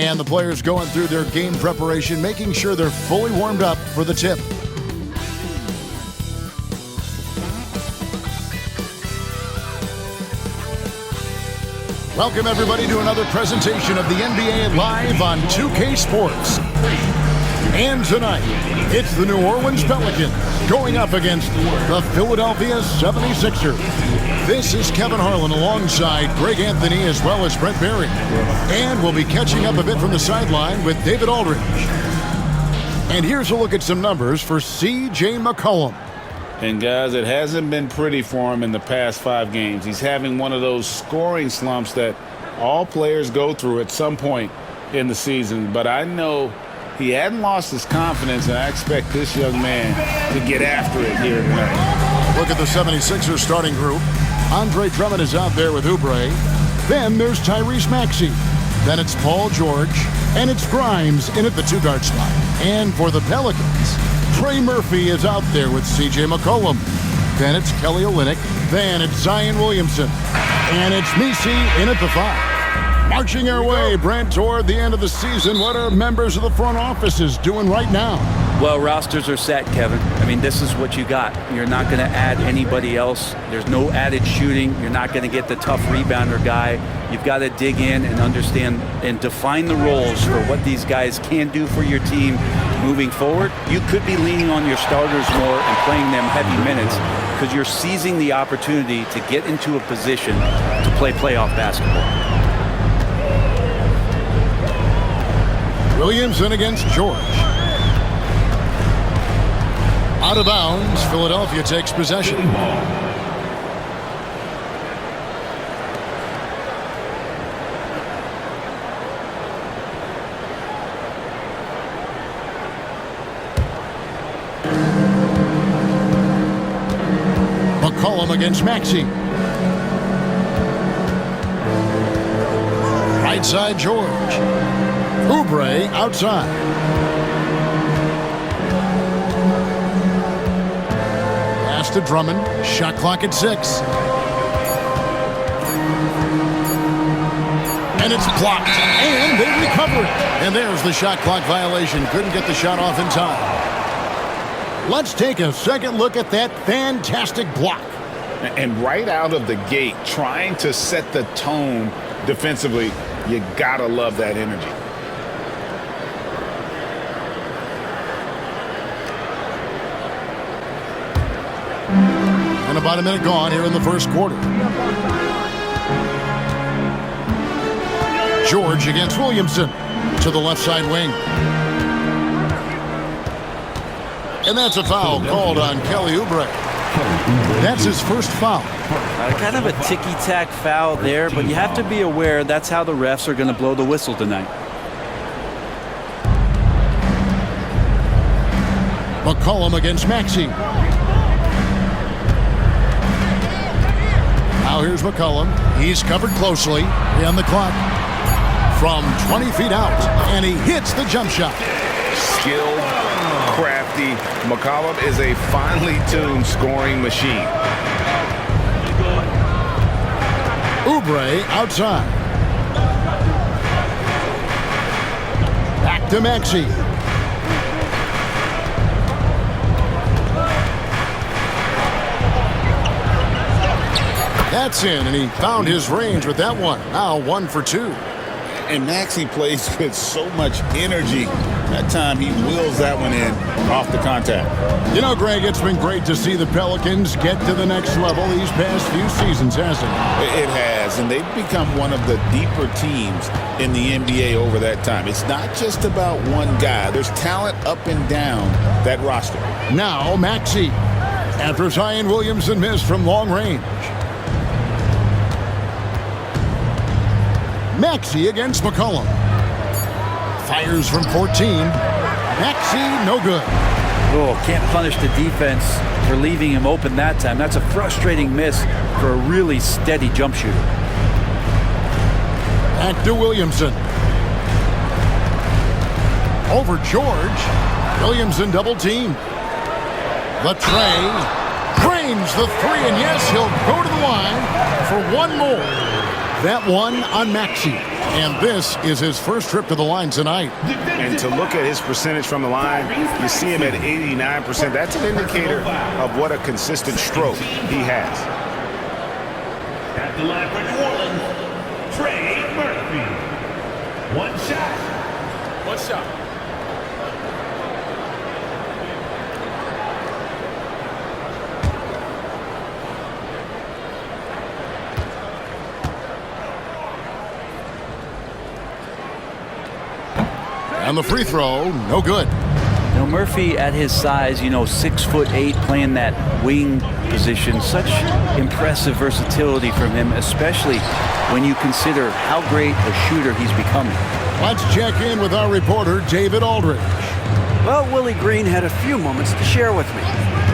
And the players going through their game preparation, making sure they're fully warmed up for the tip. Welcome, everybody, to another presentation of the NBA live on 2K Sports. And tonight, it's the New Orleans Pelicans going up against the Philadelphia 76ers. This is Kevin Harlan alongside Greg Anthony as well as Brent Berry. And we'll be catching up a bit from the sideline with David Aldridge. And here's a look at some numbers for C.J. McCollum. And guys, it hasn't been pretty for him in the past 5 games. He's having one of those scoring slumps that all players go through at some point in the season. But I know he hadn't lost his confidence, and I expect this young man to get after it here tonight. Look at the 76ers starting group. Andre Drummond is out there with Oubre. Then there's Tyrese Maxey. Then it's Paul George. And it's Grimes in at the 2-guard spot. And for the Pelicans, Trey Murphy is out there with C.J. McCollum. Then it's Kelly Olynyk. Then it's Zion Williamson. And it's Messi in at the 5. Marching our way, Brent, toward the end of the season. What are members of the front offices doing right now? Well, rosters are set, Kevin. I mean, this is what you got. You're not going to add anybody else. There's no added shooting. You're not going to get the tough rebounder guy. You've got to dig in and understand and define the roles for what these guys can do for your team moving forward. You could be leaning on your starters more and playing them heavy minutes because you're seizing the opportunity to get into a position to play playoff basketball. Williamson against George. Out of bounds, Philadelphia takes possession. McCollum against Maxey. Right side, George. Oubre outside. Pass to Drummond. Shot clock at 6. And it's blocked. And they recover it. And there's the shot clock violation. Couldn't get the shot off in time. Let's take a second look at that fantastic block. And right out of the gate, trying to set the tone defensively, you gotta love that energy. And about a minute gone here in the first quarter. George against Williamson to the left side wing. And that's a foul called on Kelly Oubre. That's his first foul. Kind of a ticky-tack foul there, but you have to be aware that's how the refs are going to blow the whistle tonight. McCollum against Maxey. Now here's McCollum. He's covered closely on the clock from 20 feet out, and he hits the jump shot. Skilled, crafty. McCollum is a finely tuned scoring machine. Oubre outside. Back to Maxey. That's in, and he found his range with that one. Now 1 for 2. And Maxey plays with so much energy. That time he wheels that one in off the contact. You know, Greg, it's been great to see the Pelicans get to the next level these past few seasons, hasn't it? It has, and they've become one of the deeper teams in the NBA over that time. It's not just about one guy. There's talent up and down that roster. Now Maxey, after Zion Williamson missed from long range. Maxey against McCollum. Fires from 14. Maxey, no good. Oh, can't punish the defense for leaving him open that time. That's a frustrating miss for a really steady jump shooter. Back to Williamson. Over George. Williamson double team. The tray. Drains the 3, and yes, he'll go to the line for one more. That one on Maxey. And this is his first trip to the line tonight. And to look at his percentage from the line, you see him at 89%. That's an indicator of what a consistent stroke he has. At the line for New Orleans, Trey Murphy. One shot. One shot. And the free throw, no good. You know, Murphy at his size, 6'8", playing that wing position, such impressive versatility from him, especially when you consider how great a shooter he's becoming. Let's check in with our reporter, David Aldridge. Well, Willie Green had a few moments to share with me.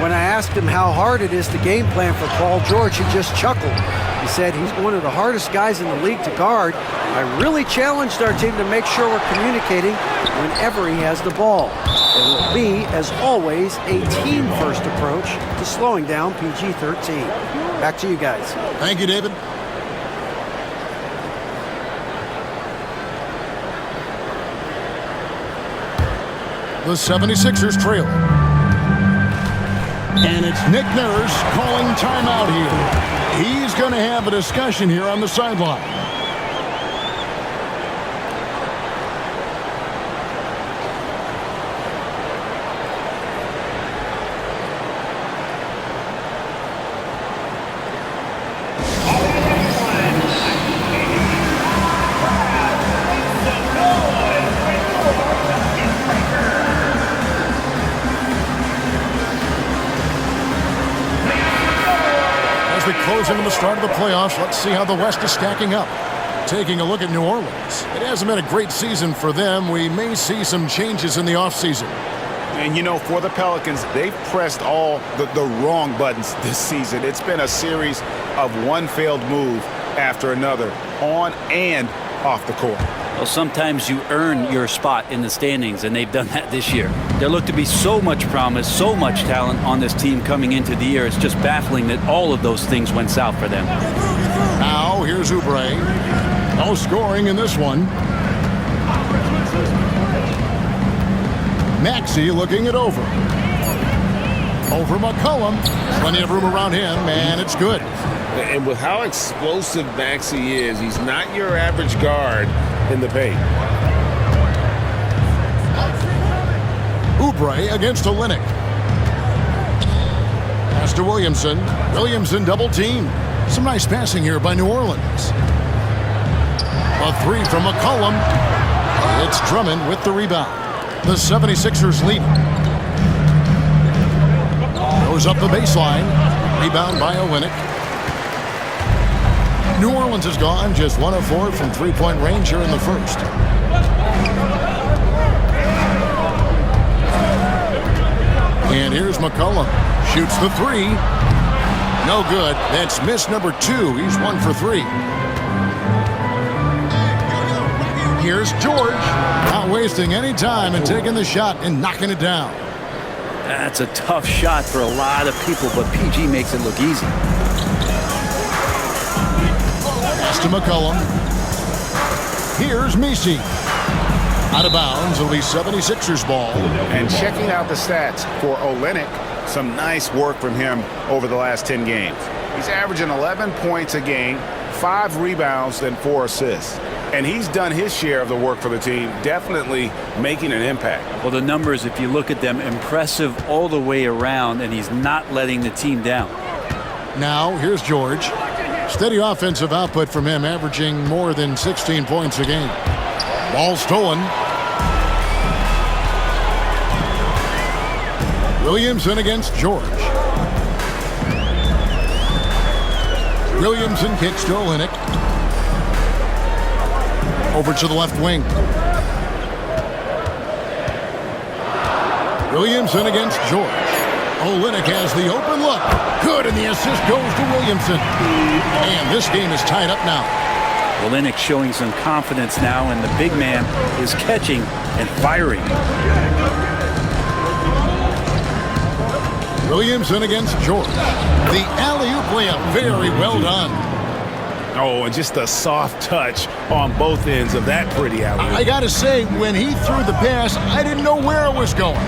When I asked him how hard it is to game plan for Paul George, he just chuckled. He said he's one of the hardest guys in the league to guard. I really challenged our team to make sure we're communicating whenever he has the ball. It will be, as always, a team-first approach to slowing down PG-13. Back to you guys. Thank you, David. The 76ers trail. And it's Nick Nurse calling timeout here. He's going to have a discussion here on the sideline. Closing in the start of the playoffs, let's see how the West is stacking up. Taking a look at New Orleans. It hasn't been a great season for them. We may see some changes in the offseason. And, for the Pelicans, they've pressed all the wrong buttons this season. It's been a series of one failed move after another, on and off the court. Well, sometimes you earn your spot in the standings, and they've done that this year. There looked to be so much promise, so much talent on this team coming into the year. It's just baffling that all of those things went south for them. Now, here's Oubre. No scoring in this one. Maxey looking it over. Over McCollum. Plenty of room around him, and it's good. And with how explosive Maxey is, he's not your average guard in the paint. Oubre against Olynyk. Pass to Williamson. Williamson double team. Some nice passing here by New Orleans. A three from McCollum. It's Drummond with the rebound. The 76ers lead. Goes up the baseline. Rebound by Olynyk. New Orleans has gone just 1 of 4 from three-point range here in the first. And here's McCollum. Shoots the three. No good. That's miss number 2. He's 1 for 3. Here's George. Not wasting any time and taking the shot and knocking it down. That's a tough shot for a lot of people, but PG makes it look easy. To McCollum. Here's Messi. Out of bounds. It'll be 76ers ball. And checking out the stats for Olynyk, some nice work from him over the last 10 games. He's averaging 11 points a game, 5 rebounds, and 4 assists. And he's done his share of the work for the team, definitely making an impact. Well, the numbers, if you look at them, impressive all the way around, and he's not letting the team down. Now, here's George. Steady offensive output from him, averaging more than 16 points a game. Ball stolen. Williamson against George. Williamson kicks to Olynyk. Over to the left wing. Williamson against George. Olynyk has the open look. Good, and the assist goes to Williamson. And this game is tied up now. Olynyk showing some confidence now, and the big man is catching and firing. Williamson against George. The alley-oop layup, very well done. Oh, and just a soft touch on both ends of that pretty alley. I got to say, when he threw the pass, I didn't know where it was going.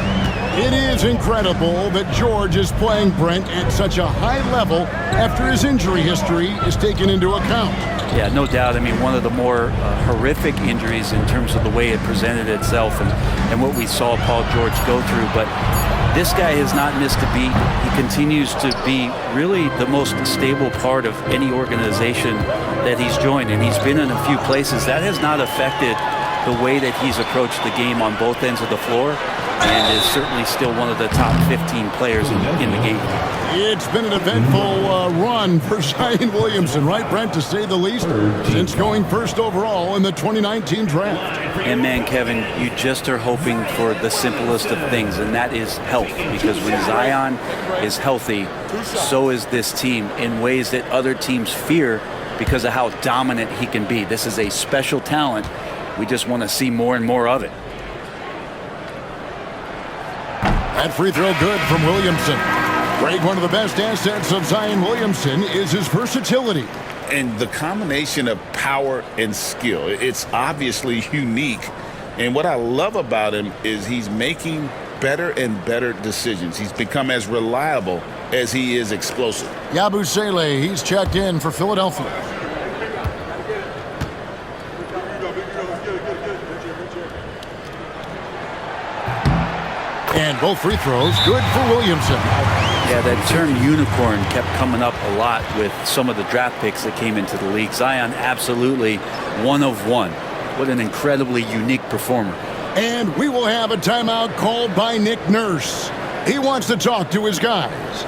It is incredible that George is playing Brent at such a high level after his injury history is taken into account. Yeah, no doubt. I mean, one of the more horrific injuries in terms of the way it presented itself and what we saw Paul George go through. But this guy has not missed a beat. He continues to be really the most stable part of any organization that he's joined, and he's been in a few places. That has not affected the way that he's approached the game on both ends of the floor, and is certainly still one of the top 15 players in the game. It's been an eventful run for Zion Williamson, right, Brent, to say the least, since going first overall in the 2019 draft. And man, Kevin, you just are hoping for the simplest of things, and that is health. Because when Zion is healthy, so is this team in ways that other teams fear because of how dominant he can be. This is a special talent. We just want to see more and more of it. That free throw good from Williamson. Greg, one of the best assets of Zion Williamson is his versatility. And the combination of power and skill, it's obviously unique. And what I love about him is he's making better and better decisions. He's become as reliable as he is explosive. Yabusele, he's checked in for Philadelphia. And both free throws good for Williamson. Yeah, that term unicorn kept coming up a lot with some of the draft picks that came into the league. Zion, absolutely one of one. What an incredibly unique performer. And we will have a timeout called by Nick Nurse. He wants to talk to his guys.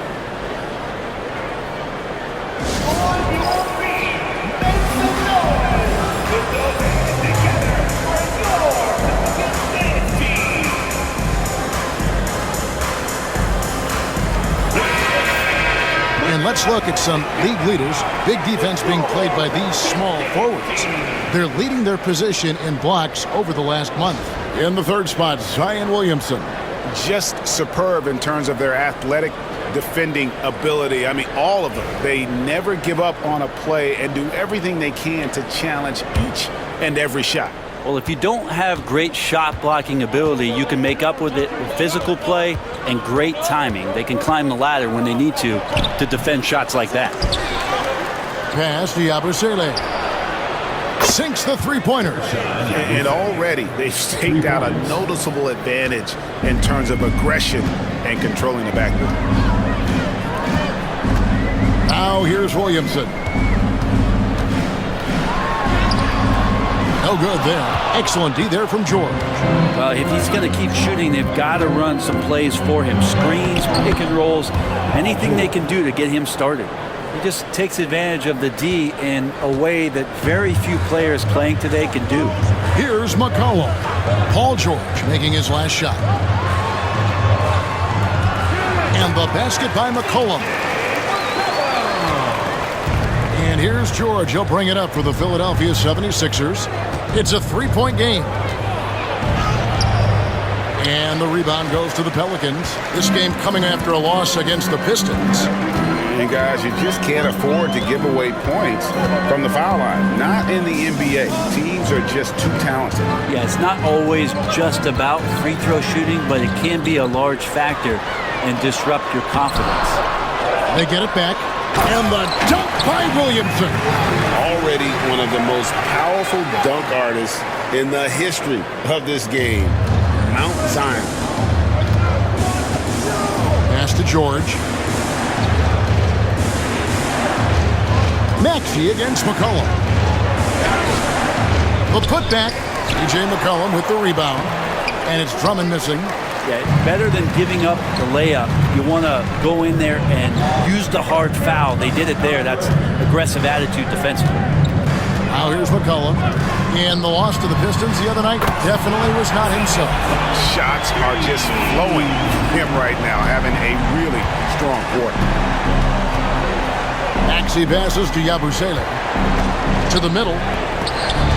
And let's look at some league leaders. Big defense being played by these small forwards. They're leading their position in blocks over the last month. In the third spot, Zion Williamson. Just superb in terms of their athletic defending ability. I mean, all of them. They never give up on a play and do everything they can to challenge each and every shot. Well, if you don't have great shot blocking ability, you can make up with it with physical play and great timing. They can climb the ladder when they need to defend shots like that. Pass to Yabusele. Sinks the three-pointers. And already they've staked out a noticeable advantage in terms of aggression and controlling the backcourt. Now here's Williamson. No good there. Excellent D there from George. Well, if he's going to keep shooting, they've got to run some plays for him. Screens, pick and rolls, anything they can do to get him started. He just takes advantage of the D in a way that very few players playing today can do. Here's McCollum. Paul George making his last shot. And the basket by McCollum. And here's George. He'll bring it up for the Philadelphia 76ers. It's a three-point game. And the rebound goes to the Pelicans. This game coming after a loss against the Pistons. And guys, you just can't afford to give away points from the foul line. Not in the NBA. Teams are just too talented. Yeah, it's not always just about free throw shooting, but it can be a large factor and disrupt your confidence. They get it back. And the dunk by Williamson. Already one of the most powerful dunk artists in the history of this game. Mount Zion. Pass to George. Maxey against McCollum. The putback. C.J. McCollum with the rebound. And it's Drummond missing. Yeah, better than giving up the layup. You want to go in there and use the hard foul. They did it there. That's aggressive attitude defensively. Now here's McCollum. And the loss to the Pistons the other night definitely was not himself. Shots are just flowing from him right now, having a really strong quarter. Maxey passes to Yabusele. To the middle.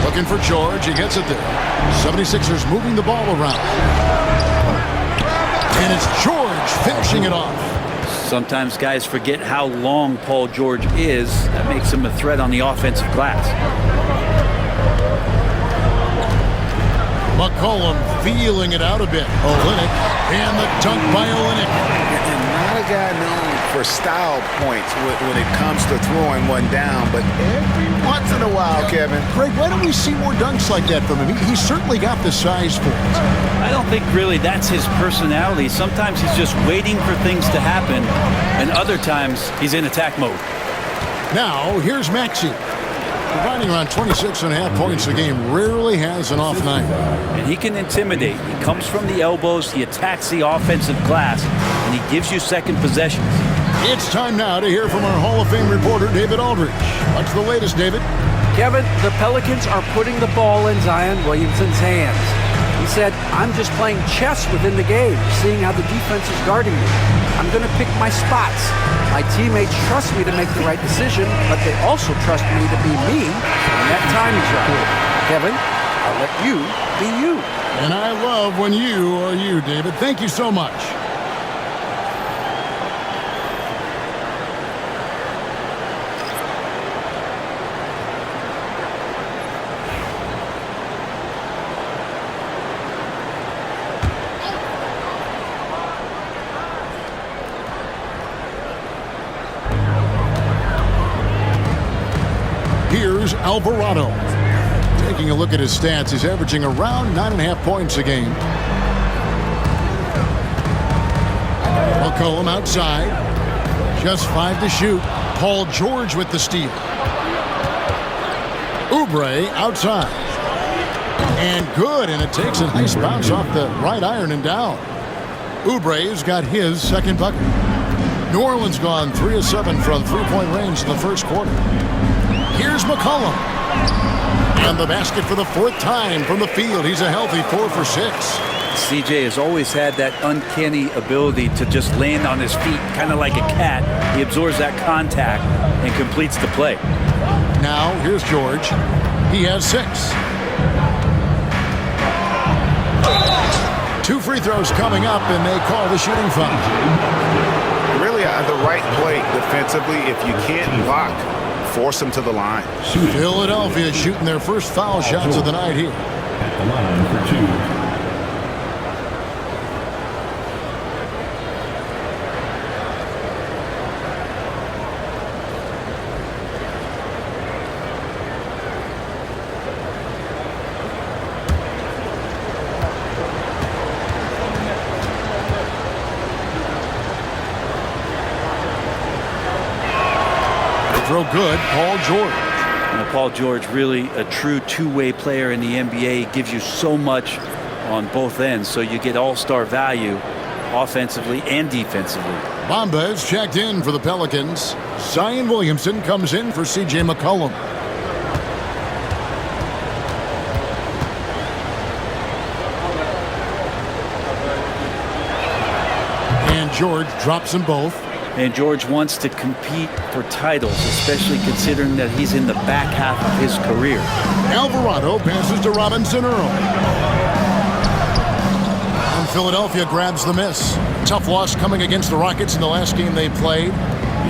Looking for George. He gets it there. 76ers moving the ball around. And it's George finishing it off. Sometimes guys forget how long Paul George is. That makes him a threat on the offensive glass. McCollum feeling it out a bit. Olynyk, and the dunk by Olynyk. And not a guy known for style points when it comes to throwing one down, but every once in a while, Kevin. Greg, why don't we see more dunks like that from him? He's certainly got the size for it. I don't think really that's his personality. Sometimes he's just waiting for things to happen, and other times he's in attack mode. Now, here's Maxey. Providing around 26.5 points a game, rarely has an off night. And he can intimidate. He comes from the elbows, he attacks the offensive glass, and he gives you second possessions. It's time now to hear from our Hall of Fame reporter, David Aldridge. What's the latest, David? Kevin, the Pelicans are putting the ball in Zion Williamson's hands. He said, I'm just playing chess within the game, seeing how the defense is guarding me. I'm going to pick my spots. My teammates trust me to make the right decision, but they also trust me to be me when that time is right. Kevin, I'll let you be you. And I love when you are you, David. Thank you so much. Here's Alvarado. Taking a look at his stats, he's averaging around 9.5 points a game. McCollum outside. Just 5 to shoot. Paul George with the steal. Oubre outside. And good, and it takes a nice bounce off the right iron and down. Oubre's got his second bucket. New Orleans gone 3 of 7 from three-point range in the first quarter. Here's McCollum. And the basket for the 4th time from the field. He's a healthy 4 for 6. CJ has always had that uncanny ability to just land on his feet, kind of like a cat. He absorbs that contact and completes the play. Now, here's George. He has 6. 2 free throws coming up, and they call the shooting foul. Really the right play defensively. If you can't block, force them to the line. Philadelphia shooting their first foul shots of the night here. At the line for 2. Throw good, Paul George. Paul George, really a true two-way player in the NBA. He gives you so much on both ends, so you get all-star value offensively and defensively. Bombas checked in for the Pelicans. Zion Williamson comes in for C.J. McCollum. And George drops them both. And George wants to compete for titles, especially considering that he's in the back half of his career. Alvarado passes to Robinson Earl. And Philadelphia grabs the miss. Tough loss coming against the Rockets in the last game they played.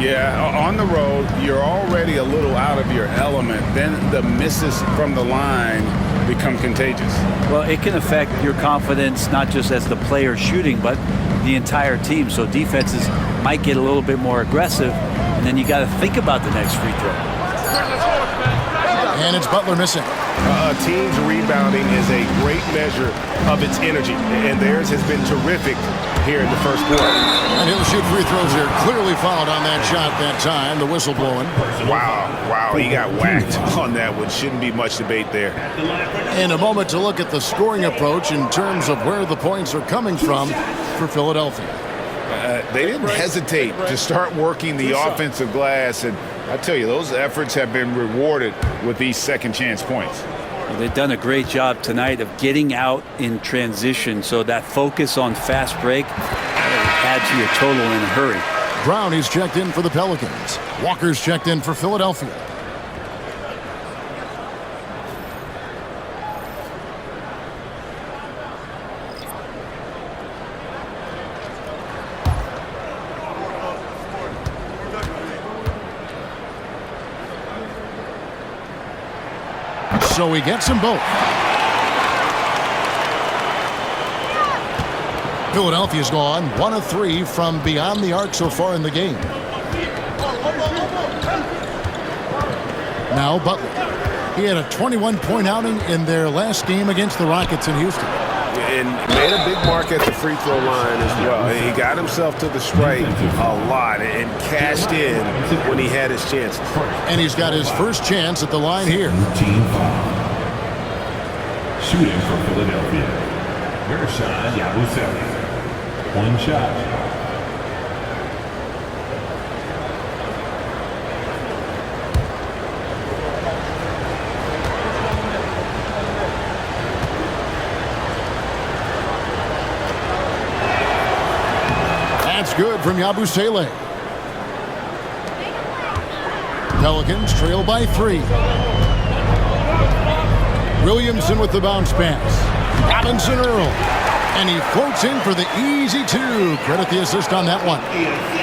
Yeah, on the road, you're already a little out of your element. Then the misses from the line become contagious. Well, it can affect your confidence, not just as the player shooting, but the entire team. So defenses might get a little bit more aggressive, and then you got to think about the next free throw. And it's Butler missing. A team's rebounding is a great measure of its energy, and theirs has been terrific here in the first quarter. And he'll shoot free throws here. Clearly fouled on that shot that time. The whistle blowing. Wow, he got whacked on that one. Shouldn't be much debate there. In a moment to look at the scoring approach in terms of where the points are coming from for Philadelphia. They didn't hesitate to start working the offensive glass, and I tell you, those efforts have been rewarded with these second chance points. Well, they've done a great job tonight of getting out in transition, so that focus on fast break adds to your total in a hurry. Brownie's checked in for the Pelicans. Walker's checked in for Philadelphia. So he gets them both. Philadelphia's gone 1 of 3 from beyond the arc so far in the game. Now Butler. He had a 21-point outing in their last game against the Rockets in Houston. And made a big mark at the free throw line as well. And he got himself to the stripe a lot and cashed in when he had his chances. And he's got his first chance at the line here. Team foul. Shooting for Philadelphia. Gershon Yabusele. One shot. That's good from Yabusele. Pelicans trail by 3. Williamson with the bounce pass. Robinson Earl. And he floats in for the easy 2. Credit the assist on that one.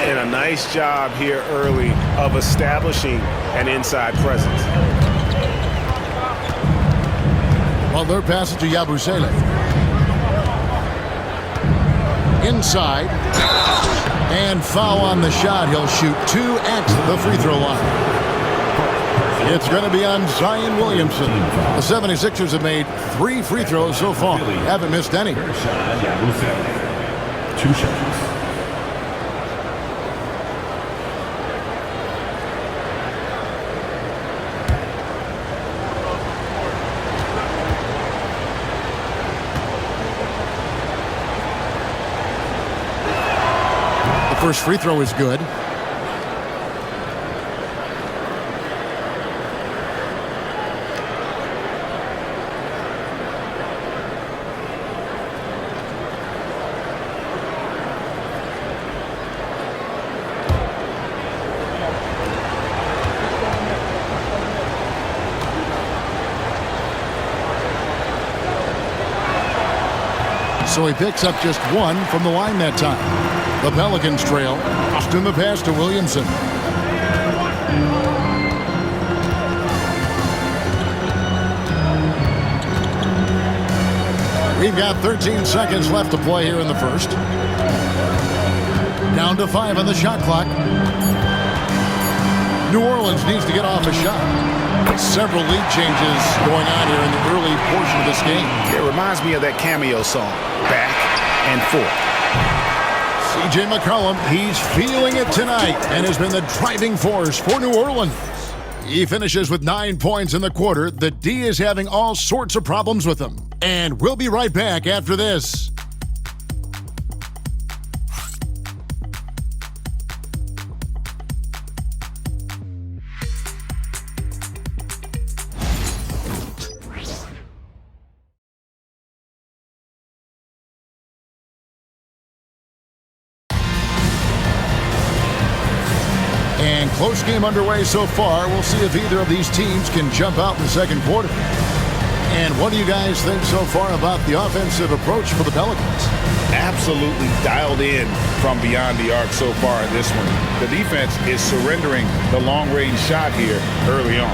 And a nice job here early of establishing an inside presence. Butler passes to Yabusele. Inside. And foul on the shot. He'll shoot 2 at the free throw line. It's going to be on Zion Williamson. The 76ers have made 3 free throws so far. Haven't missed any. 2 shots. The first free throw is good. So he picks up just 1 from the line that time. The Pelicans trail. Austin the pass to Williamson. We've got 13 seconds left to play here in the first. Down to 5 on the shot clock. New Orleans needs to get off a shot. Several lead changes going on here in the early portion of this game. It reminds me of that cameo song, Back and Forth. C.J. McCollum, he's feeling it tonight and has been the driving force for New Orleans. He finishes with 9 points in the quarter. The D is having all sorts of problems with him. And we'll be right back after this. And close game underway so far. We'll see if either of these teams can jump out in the second quarter. And what do you guys think so far about the offensive approach for the Pelicans? Absolutely dialed in from beyond the arc so far in this one. The defense is surrendering the long-range shot here early on.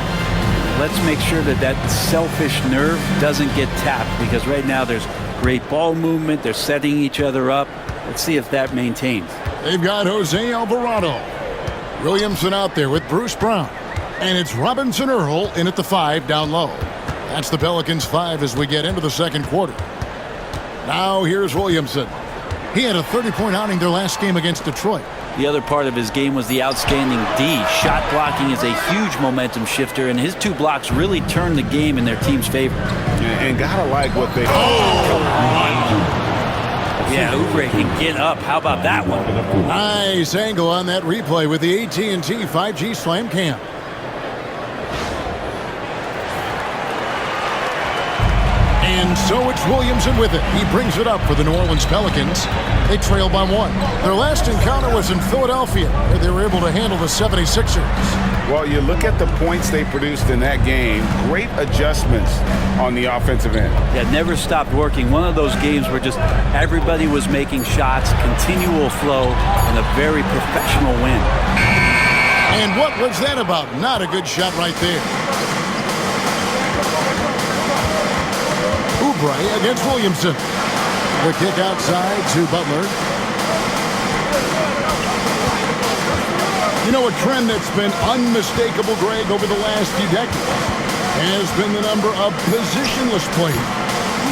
Let's make sure that that selfish nerve doesn't get tapped, because right now there's great ball movement. They're setting each other up. Let's see if that maintains. They've got Jose Alvarado. Williamson out there with Bruce Brown. And it's Robinson Earl in at the 5 down low. That's the Pelicans 5 as we get into the second quarter. Now here's Williamson. He had a 30-point outing their last game against Detroit. The other part of his game was the outstanding D. Shot blocking is a huge momentum shifter, and his 2 blocks really turned the game in their team's favor. And gotta like what they... Yeah, Oubre can get up. How about that one? Nice angle on that replay with the AT&T 5G Slam Cam. And so it's Williamson with it. He brings it up for the New Orleans Pelicans. They trail by 1. Their last encounter was in Philadelphia, where they were able to handle the 76ers. Well, you look at the points they produced in that game. Great adjustments on the offensive end. Yeah, never stopped working. One of those games where just everybody was making shots, continual flow, and a very professional win. And what was that about? Not a good shot right there. Oubre against Williamson. The kick outside to Butler. You know, a trend that's been unmistakable, Greg, over the last few decades has been the number of positionless players.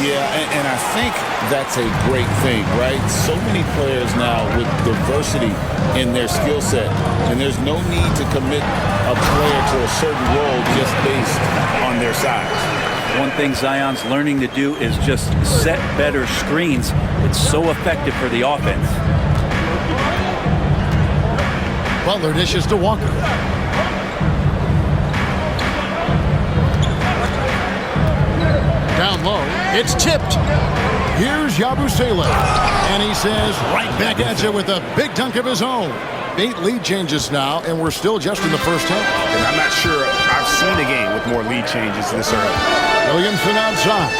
Yeah, and I think that's a great thing, right? So many players now with diversity in their skill set, and there's no need to commit a player to a certain role just based on their size. One thing Zion's learning to do is just set better screens. It's so effective for the offense. Butler dishes to Walker. Down low, it's tipped. Here's Yabusele, and he says right back at you with a big dunk of his own. 8 lead changes now, and we're still just in the first half. And I'm not sure I've seen a game with more lead changes this early. Williamson outside.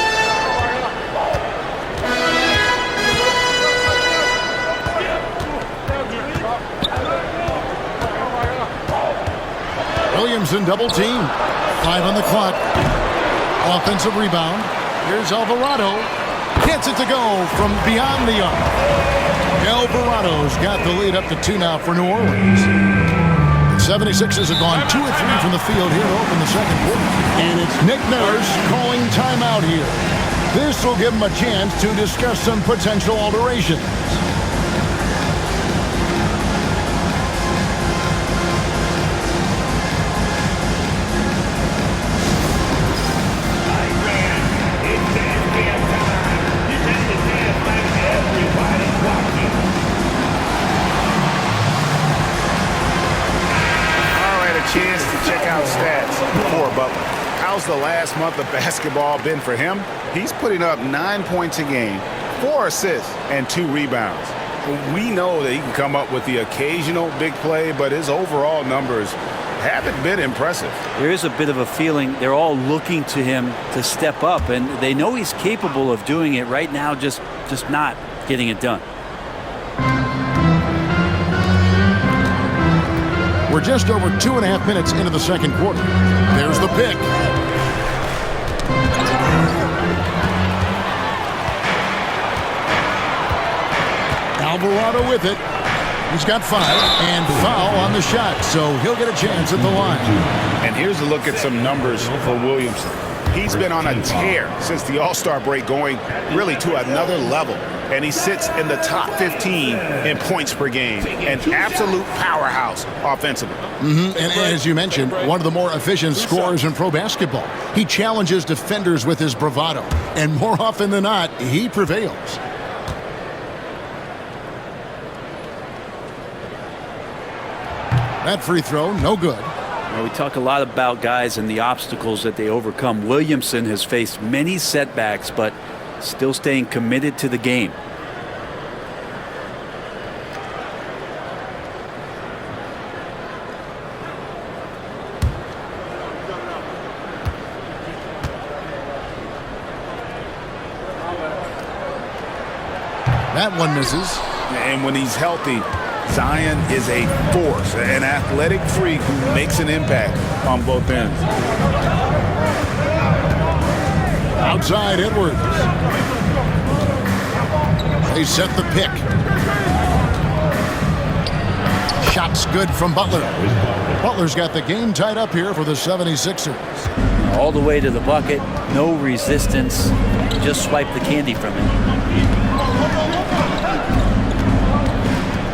Williamson double team. 5 on the clock. Offensive rebound. Here's Alvarado. Gets it to go from beyond the arc. Alvarado's got the lead up to 2 now for New Orleans. The 76ers have gone 2 of 3 from the field here to open the second quarter. And it's Nick Nurse calling timeout here. This will give him a chance to discuss some potential alterations. Chance to check out stats for Butler. How's the last month of basketball been for him? He's putting up 9 points a game, 4 assists, and 2 rebounds. We know that he can come up with the occasional big play, but his overall numbers haven't been impressive. There is a bit of a feeling they're all looking to him to step up, and they know he's capable of doing it right now, just not getting it done. We're just over 2.5 minutes into the second quarter. There's the pick. Alvarado with it. He's got 5 and foul on the shot, so he'll get a chance at the line. And here's a look at some numbers for Williamson. He's been on a tear since the All-Star break, going really to another level. And he sits in the top 15 in points per game. An absolute powerhouse offensively. And as you mentioned, one of the more efficient scorers in pro basketball. He challenges defenders with his bravado. And more often than not, he prevails. That free throw, no good. Well, we talk a lot about guys and the obstacles that they overcome. Williamson has faced many setbacks, but still staying committed to the game. That one misses. And when he's healthy, Zion is a force, an athletic freak who makes an impact on both ends. Outside Edwards. They set the pick. Shots good from Butler. Butler's got the game tied up here for the 76ers. All the way to the bucket, no resistance. Just swipe the candy from him.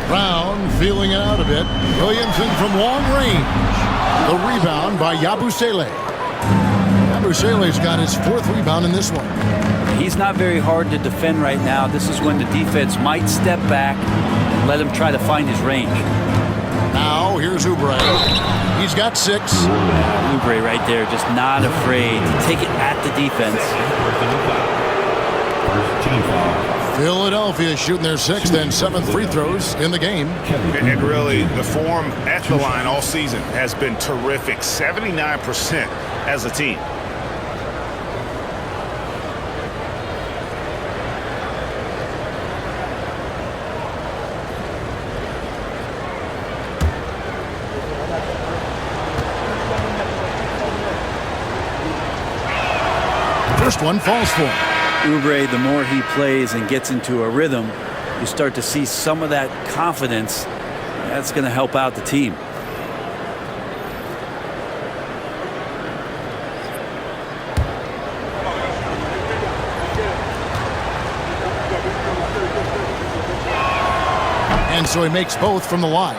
Brown feeling it out a bit. Williamson from long range. The rebound by Yabusele. Yabusele's got his 4th rebound in this one. He's not very hard to defend right now. This is when the defense might step back and let him try to find his range. Now here's Oubre. He's got 6. Oubre right there, just not afraid to take it at the defense. First team foul. Philadelphia shooting their 6th and 7th free throws in the game. And really, the form at the line all season has been terrific. 79% as a team. First one falls for him. Oubre, the more he plays and gets into a rhythm, you start to see some of that confidence. That's going to help out the team. And so he makes both from the line.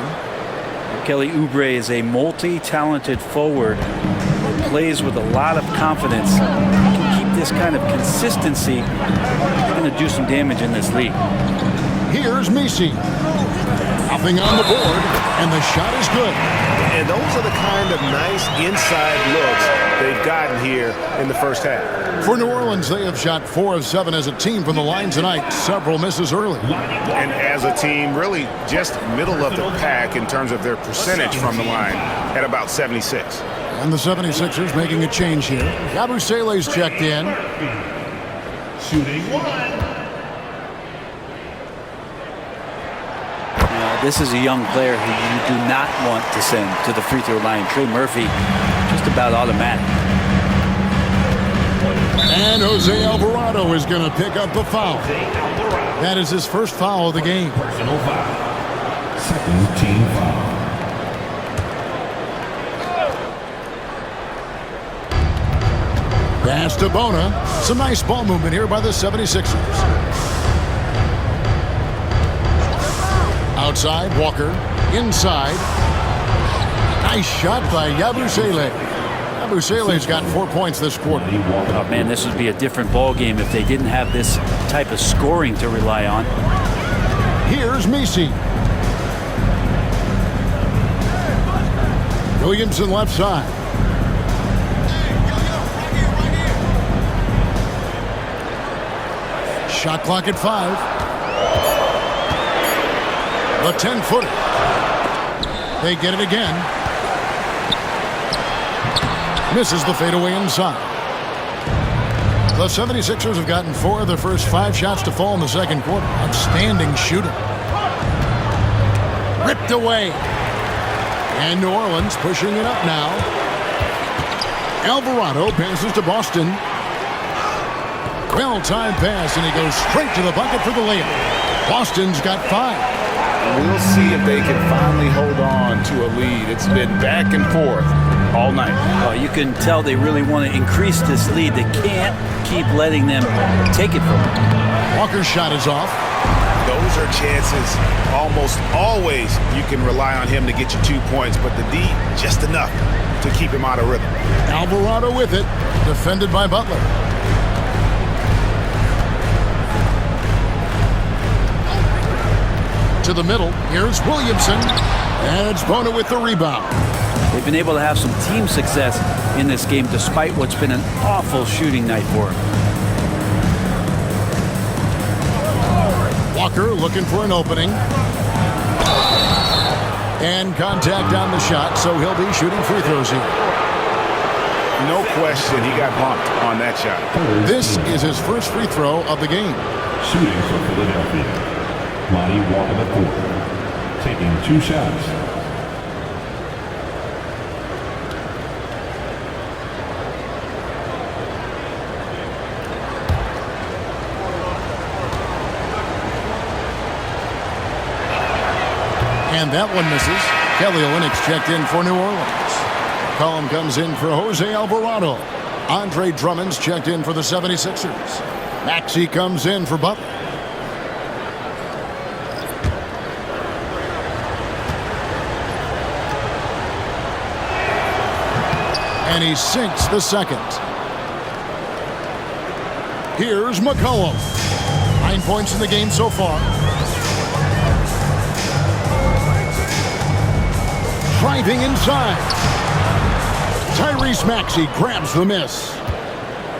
Kelly Oubre is a multi-talented forward who plays with a lot of confidence. He can keep this kind of consistency. He's going to do some damage in this league. Here's Messi. Nothing on the board, and the shot is good. And those are the kind of nice inside looks they've gotten here in the first half. For New Orleans, they have shot 4 of 7 as a team from the line tonight. Several misses early. And as a team, really just middle of the pack in terms of their percentage from the line at about 76. And the 76ers making a change here. Yabusele's checked in. Shooting 1. This is a young player who you do not want to send to the free throw line. Trey Murphy, just about automatic. And Jose Alvarado is going to pick up a foul. That is his first foul of the game. Personal foul. Second team foul. Pass to Bona. Some nice ball movement here by the 76ers. Outside, Walker. Inside. Nice shot by Yabusele. Yabusele's got 4 points this quarter. Oh, man, this would be a different ball game if they didn't have this type of scoring to rely on. Here's Messi. Williamson left side. Shot clock at 5. The 10-footer. They get it again. Misses the fadeaway inside. The 76ers have gotten 4 of their first 5 shots to fall in the second quarter. Outstanding shooting. Ripped away. And New Orleans pushing it up now. Alvarado passes to Boston. Well-timed pass, and he goes straight to the bucket for the layup. Boston's got 5. We'll see if they can finally hold on to a lead. It's been back and forth all night. Well, you can tell they really want to increase this lead. They can't keep letting them take it from them. Walker's shot is off. Those are chances almost always you can rely on him to get you 2 points, but the D, just enough to keep him out of rhythm. Alvarado with it, defended by Butler. To the middle, here's Williamson, and it's Bona with the rebound. They've been able to have some team success in this game despite what's been an awful shooting night for them. Walker looking for an opening. And contact on the shot, so he'll be shooting free throws here. No question, he got bumped on that shot. This is his first free throw of the game. Shooting for Philadelphia. Lonnie Walker IV, taking 2 shots. And that one misses. Kelly Lynx checked in for New Orleans. Column comes in for Jose Alvarado. Andre Drummond's checked in for the 76ers. Maxey comes in for Butler. And he sinks the second. Here's McCollum. 9 points in the game so far. Driving inside. Tyrese Maxey grabs the miss.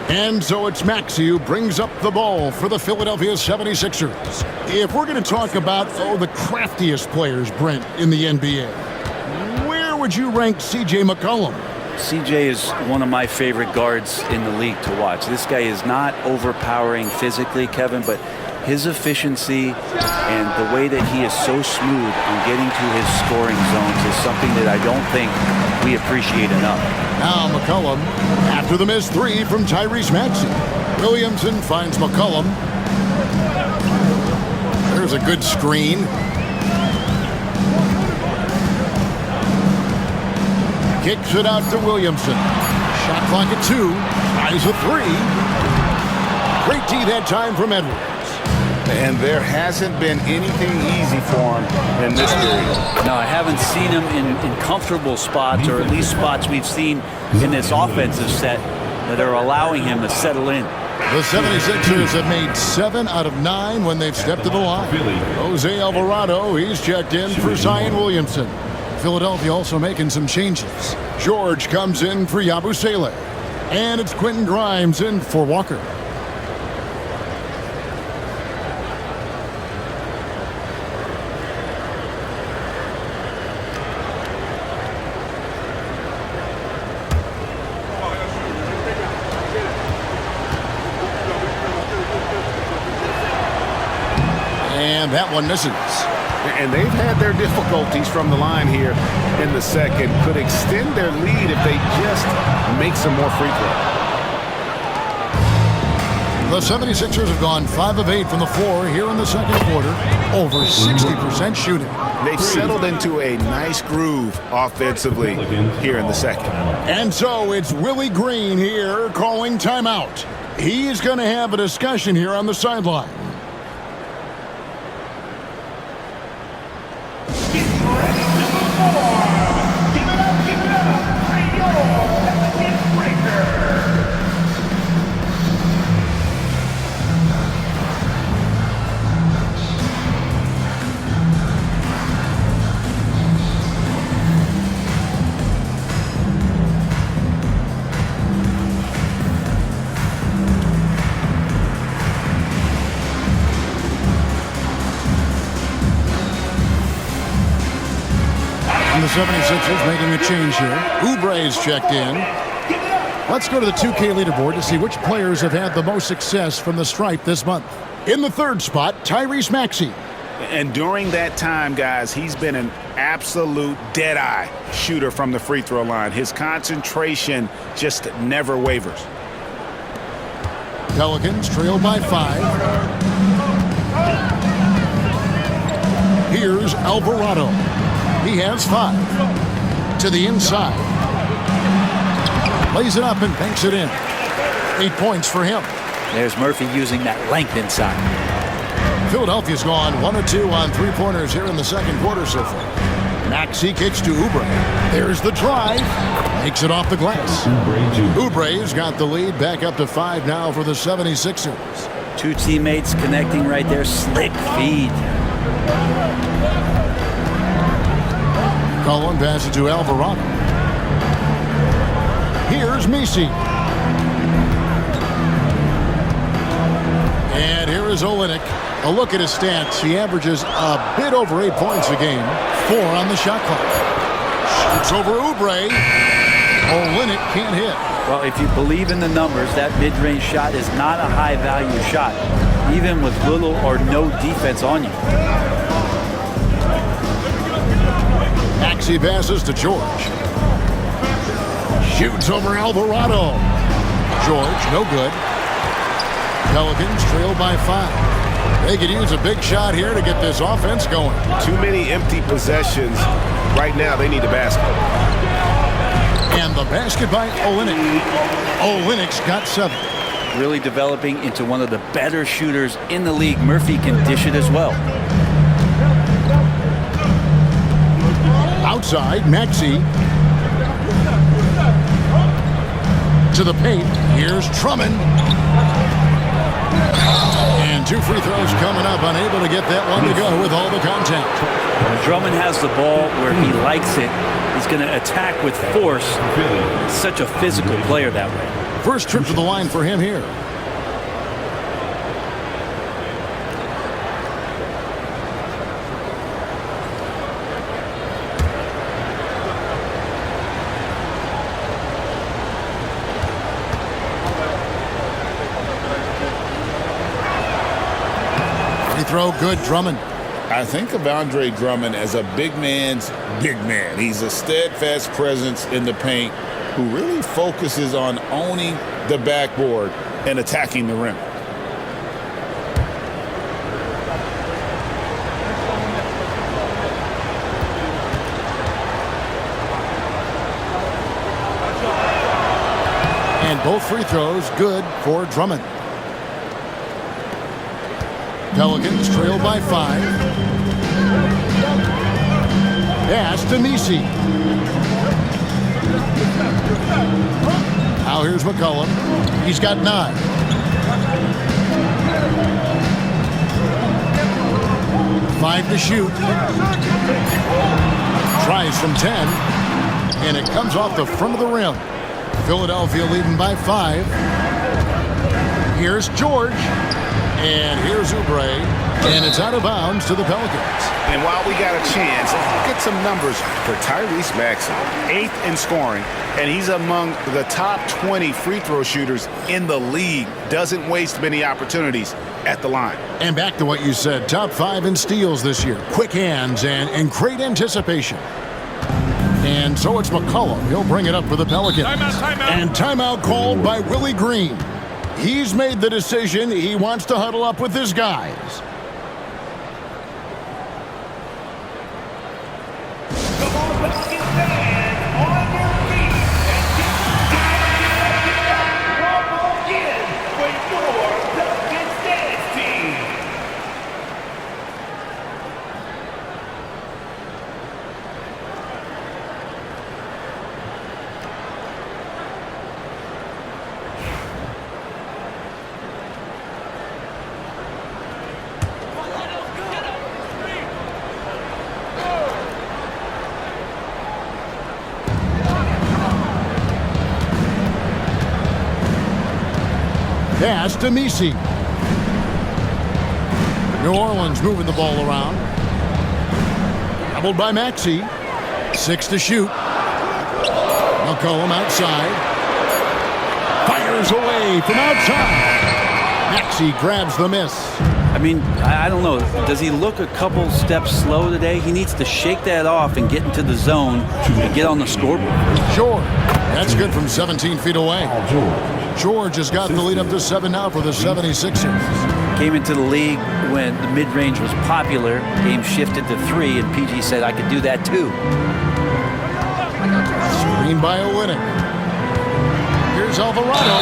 And so it's Maxey who brings up the ball for the Philadelphia 76ers. If we're going to talk about, the craftiest players, Brent, in the NBA, where would you rank C.J. McCollum? CJ is one of my favorite guards in the league to watch. This guy is not overpowering physically, Kevin, but his efficiency and the way that he is so smooth on getting to his scoring zones is something that I don't think we appreciate enough. Now McCollum after the missed three from Tyrese Maxey. Williamson finds McCollum. There's a good screen. Kicks it out to Williamson. Shot clock at 2. Tries a 3. Great D that time from Edwards. And there hasn't been anything easy for him in this period. No, I haven't seen him in comfortable spots, or at least spots we've seen in this offensive set that are allowing him to settle in. The 76ers have made 7 out of 9 when they've stepped to the line. Jose Alvarado, he's checked in for Zion Williamson. Philadelphia also making some changes. George comes in for Yabusele. And it's Quentin Grimes in for Walker. And that one misses. And they've had their difficulties from the line here in the second. Could extend their lead if they just make some more free throws. The 76ers have gone 5 of 8 from the floor here in the second quarter. Over 60% shooting. They've settled into a nice groove offensively here in the second. And so it's Willie Green here calling timeout. He's going to have a discussion here on the sideline. The 76ers making a change here. Oubre's checked in. Let's go to the 2K leaderboard to see which players have had the most success from the stripe this month. In the third spot, Tyrese Maxey. And during that time, guys, he's been an absolute dead-eye shooter from the free throw line. His concentration just never wavers. Pelicans trail by 5. Here's Alvarado. He has 5. To the inside. Lays it up and banks it in. 8 points for him. There's Murphy using that length inside. Philadelphia's gone 1 of 2 on three-pointers here in the second quarter so far. Maxey kicks to Oubre. There's the drive. Makes it off the glass. Oubre's got the lead back up to 5 now for the 76ers. 2 teammates connecting right there. Slick feed. Cullen passes to Alvarado. Here's Messi. And here is Olynyk. A look at his stats. He averages a bit over 8 points a game. 4 on the shot clock. Shoots over Oubre. Olynyk can't hit. Well, if you believe in the numbers, that mid-range shot is not a high-value shot, even with little or no defense on you. Maxey passes to George. Shoots over Alvarado. George, no good. Pelicans trail by 5. They could use a big shot here to get this offense going. Too many empty possessions. Right now, they need a basket. And the basket by Olynyk. Olynyk's got 7. Really developing into one of the better shooters in the league. Murphy can dish it as well. Outside, Maxey. To the paint. Here's Drummond. And 2 free throws coming up. Unable to get that one to go with all the contact. When Drummond has the ball where he likes it, he's going to attack with force. He's such a physical player that way. First trip to the line for him here. throw, good. Drummond. I think of Andre Drummond as a big man's big man. He's a steadfast presence in the paint who really focuses on owning the backboard and attacking the rim. And both free throws good for Drummond. Pelicans trail by 5. Pass to Misi. Now here's McCollum. He's got 9. Five to shoot. Tries from 10. And it comes off the front of the rim. Philadelphia leading by 5. Here's George. And here's Oubre. And it's out of bounds to the Pelicans. And while we got a chance, look at some numbers for Tyrese Maxey. 8th in scoring, and he's among the top 20 free throw shooters in the league. Doesn't waste many opportunities at the line. And back to what you said, top 5 in steals this year. Quick hands and great anticipation. And so it's McCollum. He'll bring it up for the Pelicans. Timeout. And timeout called by Willie Green. He's made the decision. He wants to huddle up with his guys. Come on, Pelicans fans, on your feet and get in with your Pelicans dance team. Pass to Misi. New Orleans moving the ball around. Doubled by Maxey. 6 to shoot. McCollum outside. Fires away from outside. Maxey grabs the miss. I mean, I don't know. Does he look a couple steps slow today? He needs to shake that off and get into the zone and get on the scoreboard. George. That's good from 17 feet away. George has got the lead up to 7 now for the 76ers. Came into the league when the mid-range was popular. Game shifted to 3, and PG said, I could do that too. Screen by Olynyk. Here's Alvarado.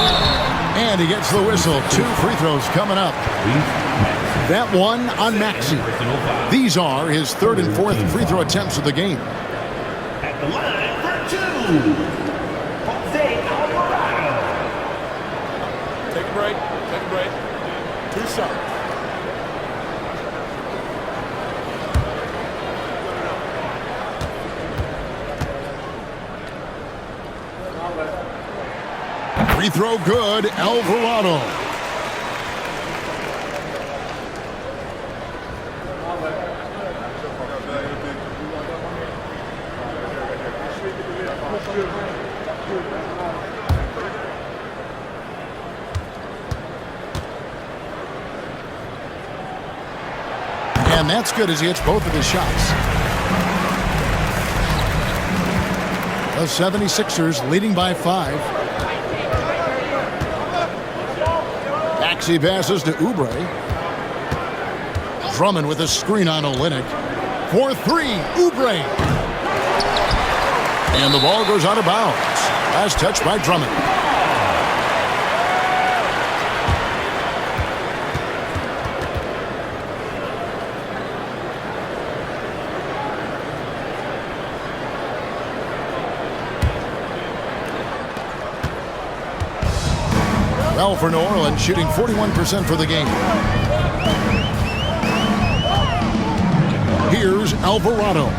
And he gets the whistle. 2 free throws coming up. That one on Maxey. These are his 3rd and 4th free throw attempts of the game. At the line for 2. Take a break. 2 shots. Free throw good, Alvarado. And that's good as he hits both of his shots. The 76ers leading by 5. Maxey passes to Oubre. Drummond with a screen on Olynyk. For 3, Oubre. And the ball goes out of bounds. Last touch by Drummond. Well, for New Orleans, shooting 41% for the game. Here's Alvarado.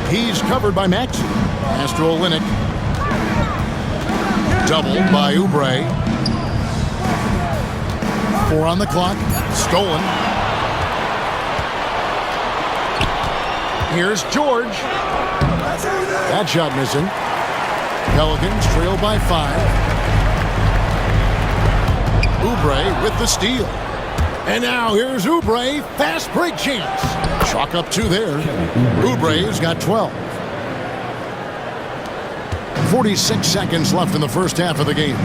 He's covered by Maxey. Pass to Olynyk. Doubled by Oubre. 4 on the clock. Stolen. Here's George. That shot missing. Pelicans trail by 5. Oubre with the steal. And now here's Oubre, fast break chance. Chalk up 2 there. Oubre's got 12. 46 seconds left in the first half of the game.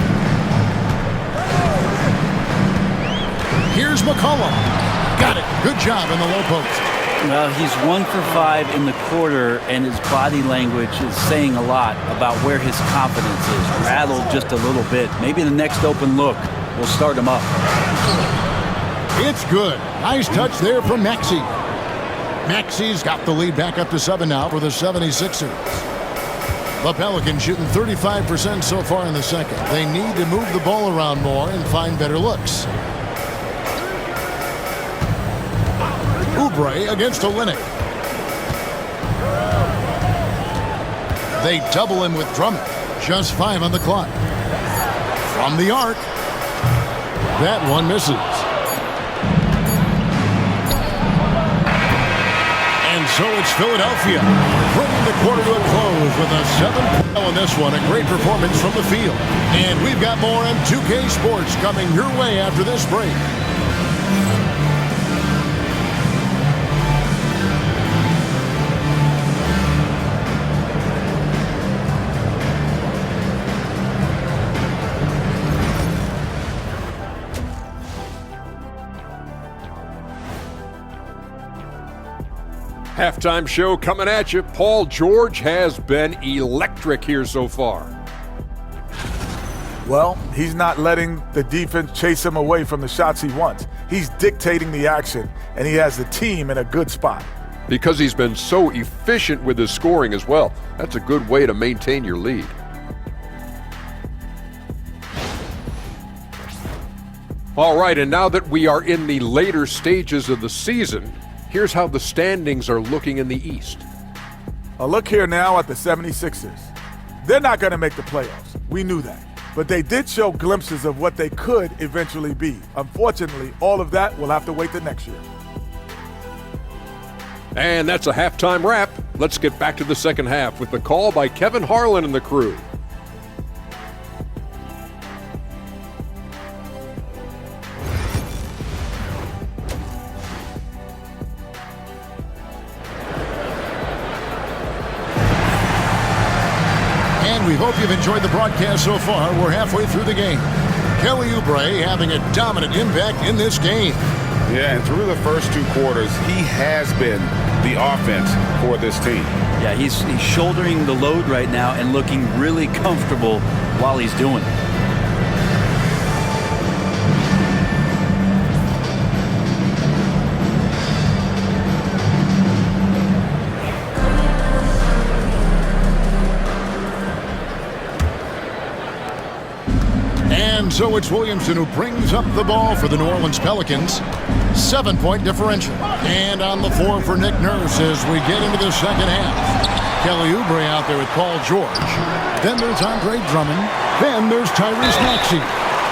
Here's McCollum. Got it. Good job in the low post. Well, he's 1 for 5 in the quarter, and his body language is saying a lot about where his confidence is. Rattled just a little bit. Maybe the next open look will start him up. It's good. Nice touch there from Maxey. Maxey's got the lead back up to 7 now for the 76ers. The Pelicans shooting 35% so far in the second. They need to move the ball around more and find better looks. Oubre against Olynyk. They double him with Drummond. Just 5 on the clock. From the arc. That one misses. And so it's Philadelphia bringing the quarter to a close with a 7-0 on this one. A great performance from the field. And we've got more on 2K Sports coming your way after this break. Halftime show coming at you. Paul George has been electric here so far. Well, he's not letting the defense chase him away from the shots he wants. He's dictating the action, and he has the team in a good spot. Because he's been so efficient with his scoring as well. That's a good way to maintain your lead. All right, and now that we are in the later stages of the season, here's how the standings are looking in the East. A look here now at the 76ers. They're not going to make the playoffs. We knew that. But they did show glimpses of what they could eventually be. Unfortunately, all of that will have to wait till next year. And that's a halftime wrap. Let's get back to the second half with the call by Kevin Harlan and the crew. We hope you've enjoyed the broadcast so far. We're halfway through the game. Kelly Oubre having a dominant impact in this game. Yeah, and through the first 2 quarters, he has been the offense for this team. Yeah, he's shouldering the load right now and looking really comfortable while he's doing it. And so it's Williamson who brings up the ball for the New Orleans Pelicans. 7-point differential. And on the floor for Nick Nurse as we get into the second half. Kelly Oubre out there with Paul George. Then there's Andre Drummond. Then there's Tyrese Maxey.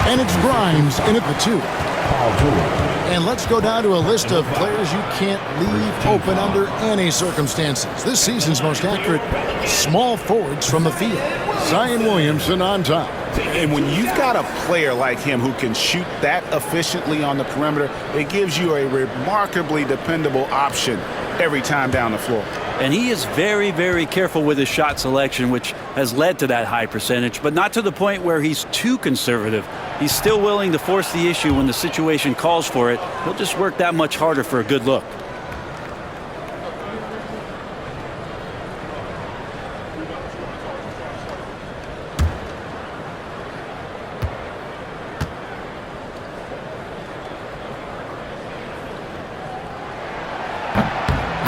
And it's Grimes in at the 2. Paul George. And let's go down to a list of players you can't leave open under any circumstances. This season's most accurate small forwards from the field. Zion Williamson on top. And when you've got a player like him who can shoot that efficiently on the perimeter, it gives you a remarkably dependable option every time down the floor. And he is very, very careful with his shot selection, which has led to that high percentage, but not to the point where he's too conservative. He's still willing to force the issue when the situation calls for it. He'll just work that much harder for a good look.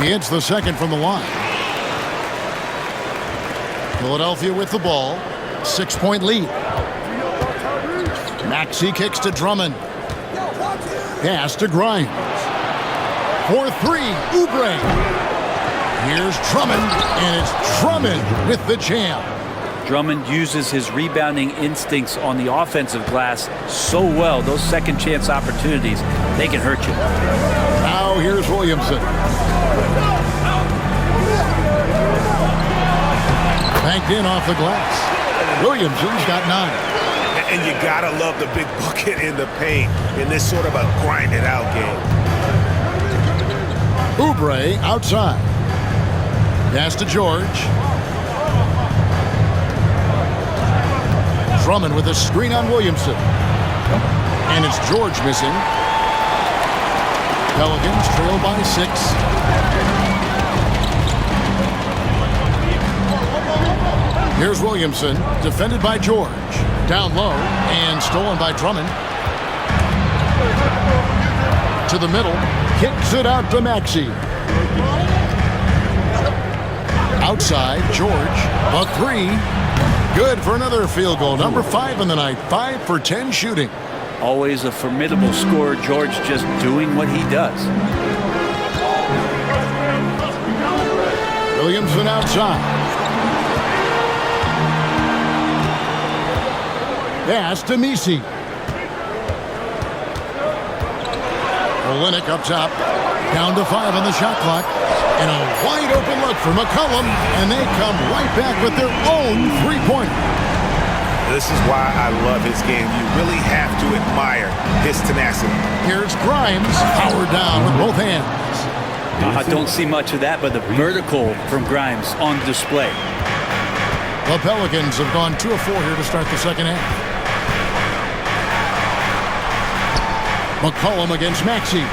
He hits the second from the line. Philadelphia with the ball. 6-point lead. Maxey kicks to Drummond. Pass to Grimes. For 3, Oubre. Here's Drummond, and it's Drummond with the jam. Drummond uses his rebounding instincts on the offensive glass so well. Those second chance opportunities, they can hurt you. Now here's Williamson. Banked in off the glass. Williamson's got 9. And you gotta love the big bucket in the paint in this sort of a grinded-out game. Oubre outside. Pass to George. Drummond with a screen on Williamson. And it's George missing. Pelicans trail by 6. Here's Williamson, defended by George. Down low and stolen by Drummond. To the middle, kicks it out to Maxey. Outside, George, a 3. Good for another field goal. Number 5 in the night, 5 for 10 shooting. Always a formidable scorer. George just doing what he does. Williamson outside. Pass to Messi. Olynyk up top. Down to 5 on the shot clock. And a wide open look for McCollum. And they come right back with their own three-pointer. This is why I love his game. You really have to admire his tenacity. Here's Grimes, powered down with both hands. I don't see much of that, but the vertical from Grimes on display. The Pelicans have gone 2 of 4 here to start the second half. McCollum against Maxey.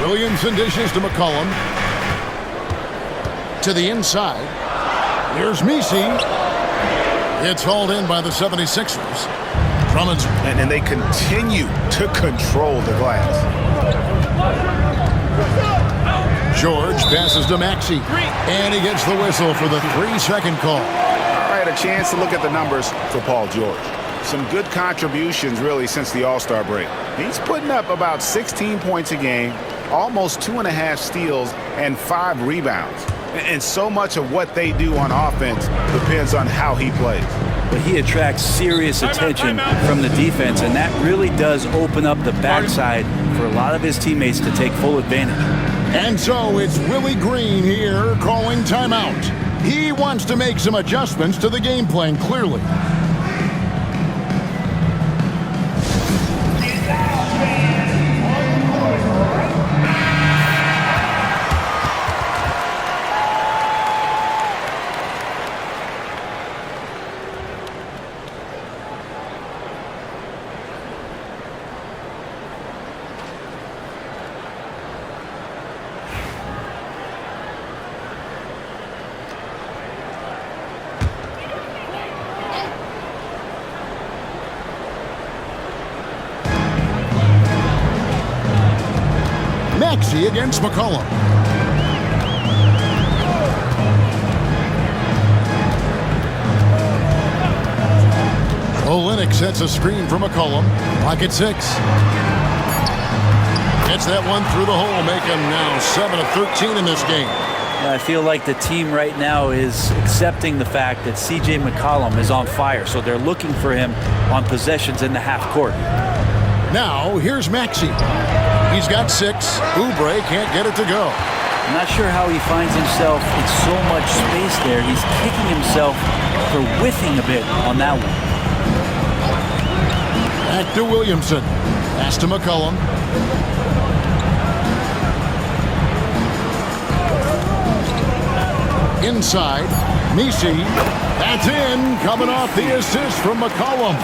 Williamson dishes to McCollum. To the inside. Here's Messi. It's hauled in by the 76ers. Drummond's. And they continue to control the glass. George passes to Maxey. And he gets the whistle for the 3-second call. All right, a chance to look at the numbers for Paul George. Some good contributions, really, since the All-Star break. He's putting up about 16 points a game, almost 2.5 steals, and 5 rebounds. And so much of what they do on offense depends on how he plays. But he attracts serious attention from the defense, and that really does open up the backside for a lot of his teammates to take full advantage. And so it's Willie Green here calling timeout. He wants to make some adjustments to the game plan, clearly. Maxey against McCollum. Olynyk sets a screen for McCollum. Pocket 6. Gets that one through the hole, making now 7 of 13 in this game. I feel like the team right now is accepting the fact that C.J. McCollum is on fire, so they're looking for him on possessions in the half court. Now, here's Maxey. He's got 6. Oubre can't get it to go. I'm not sure how he finds himself in so much space there. He's kicking himself for whiffing a bit on that one. Back to Williamson. Pass to McCollum. Inside, Messi. That's in, coming off the assist from McCollum.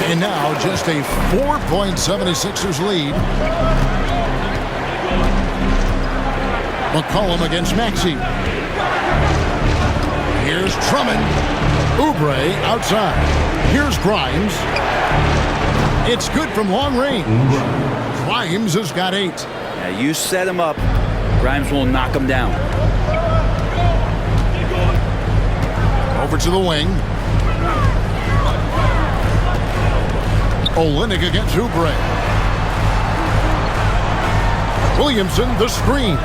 And now just a 4-point 76ers lead. McCollum against Maxey. Here's Drummond. Oubre outside. Here's Grimes. It's good from long range. Grimes has got 8. Yeah, you set him up, Grimes will knock him down. Over to the wing. Olynyk against Oubre. Williamson, the screen.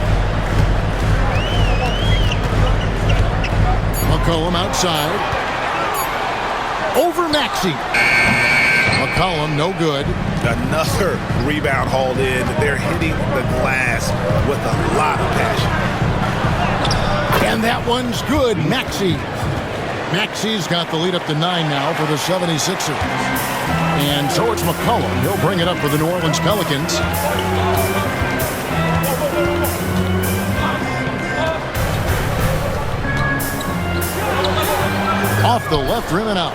McCollum outside. Over Maxey. McCollum, no good. Another rebound hauled in. They're hitting the glass with a lot of passion. And that one's good, Maxey. Maxey's got the lead up to 9 now for the 76ers. And so it's McCollum. He'll bring it up for the New Orleans Pelicans. Off the left rim and out.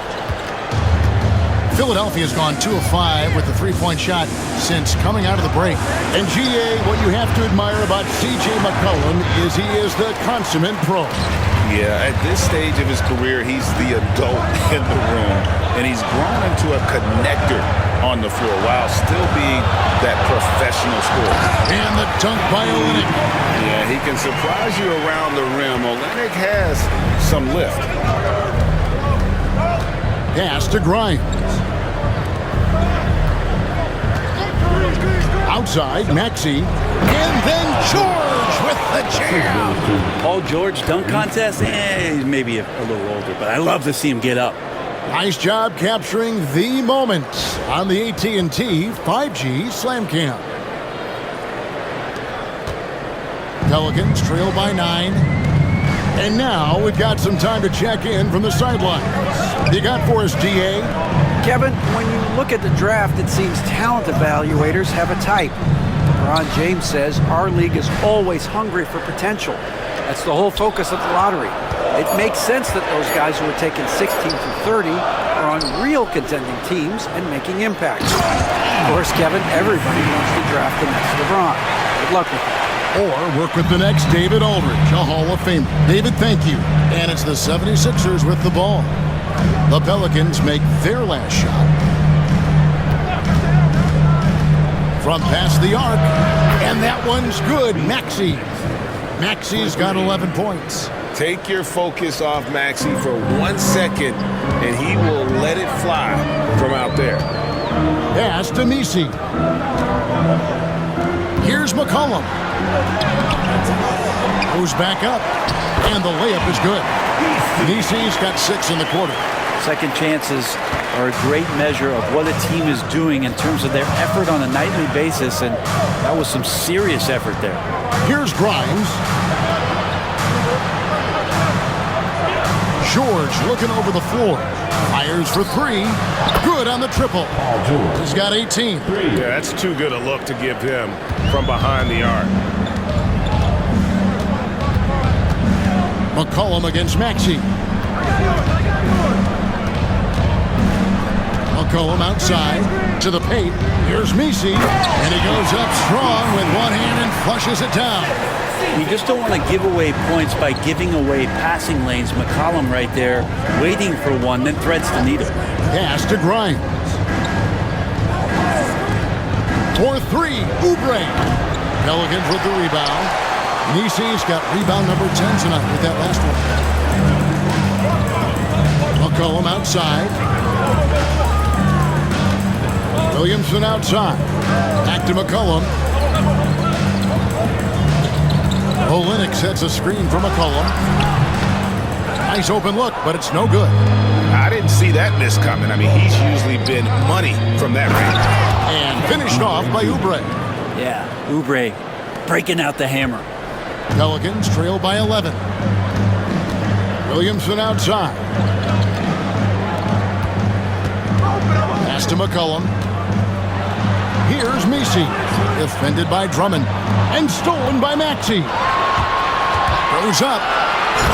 Philadelphia's gone 2 of 5 with the three-point shot since coming out of the break. And GA, what you have to admire about C.J. McCollum is he is the consummate pro. Yeah, at this stage of his career, he's the adult in the room. And he's grown into a connector on the floor while still being that professional scorer. And the dunk by Olynyk. Yeah, he can surprise you around the rim. Olynyk has some lift. Pass to Grimes. Outside, Maxey. And then George with the jam. Paul George dunk contest? He's maybe a little older, but I love to see him get up. Nice job capturing the moment on the AT&T 5G Slam Cam. Pelicans trail by 9. And now we've got some time to check in from the sidelines. You got for us, GA? Kevin, when you look at the draft, it seems talent evaluators have a type. LeBron James says our league is always hungry for potential. That's the whole focus of the lottery. It makes sense that those guys who are taken 16 through 30 are on real contending teams and making impacts. Of course, Kevin, everybody wants to draft the next LeBron. Good luck with that. Or work with the next David Aldridge, a Hall of Famer. David, thank you. And it's the 76ers with the ball. The Pelicans make their last shot. From past the arc. And that one's good. Maxey. Maxey's got 11 points. Take your focus off Maxey for 1 second, and he will let it fly from out there. Pass to Messi. Here's McCollum. Goes back up. And the layup is good. Messi's got 6 in the quarter. Second chances are a great measure of what a team is doing in terms of their effort on a nightly basis, and that was some serious effort there. Here's Grimes. George looking over the floor. Fires for 3. Good on the triple. He's got 18. Yeah, that's too good a look to give him from behind the arc. McCollum against Maxey. McCollum outside to the paint. Here's Messi. And he goes up strong with one hand and flushes it down. You just don't want to give away points by giving away passing lanes. McCollum right there, waiting for one, then threads the needle. Pass to Grimes. For 3, Oubre. Pelicans with the rebound. Messi's got rebound number 10 tonight with that last one. McCollum outside. Williamson outside. Back to McCollum. Olynyk sets a screen for McCollum. Nice open look, but it's no good. I didn't see that miss coming. I mean, he's usually been money from that range. And finished off by Oubre. Yeah, Oubre breaking out the hammer. Pelicans trail by 11. Williamson outside. Pass to McCollum. Here's Messi. Defended by Drummond. And stolen by Maxey. Goes up.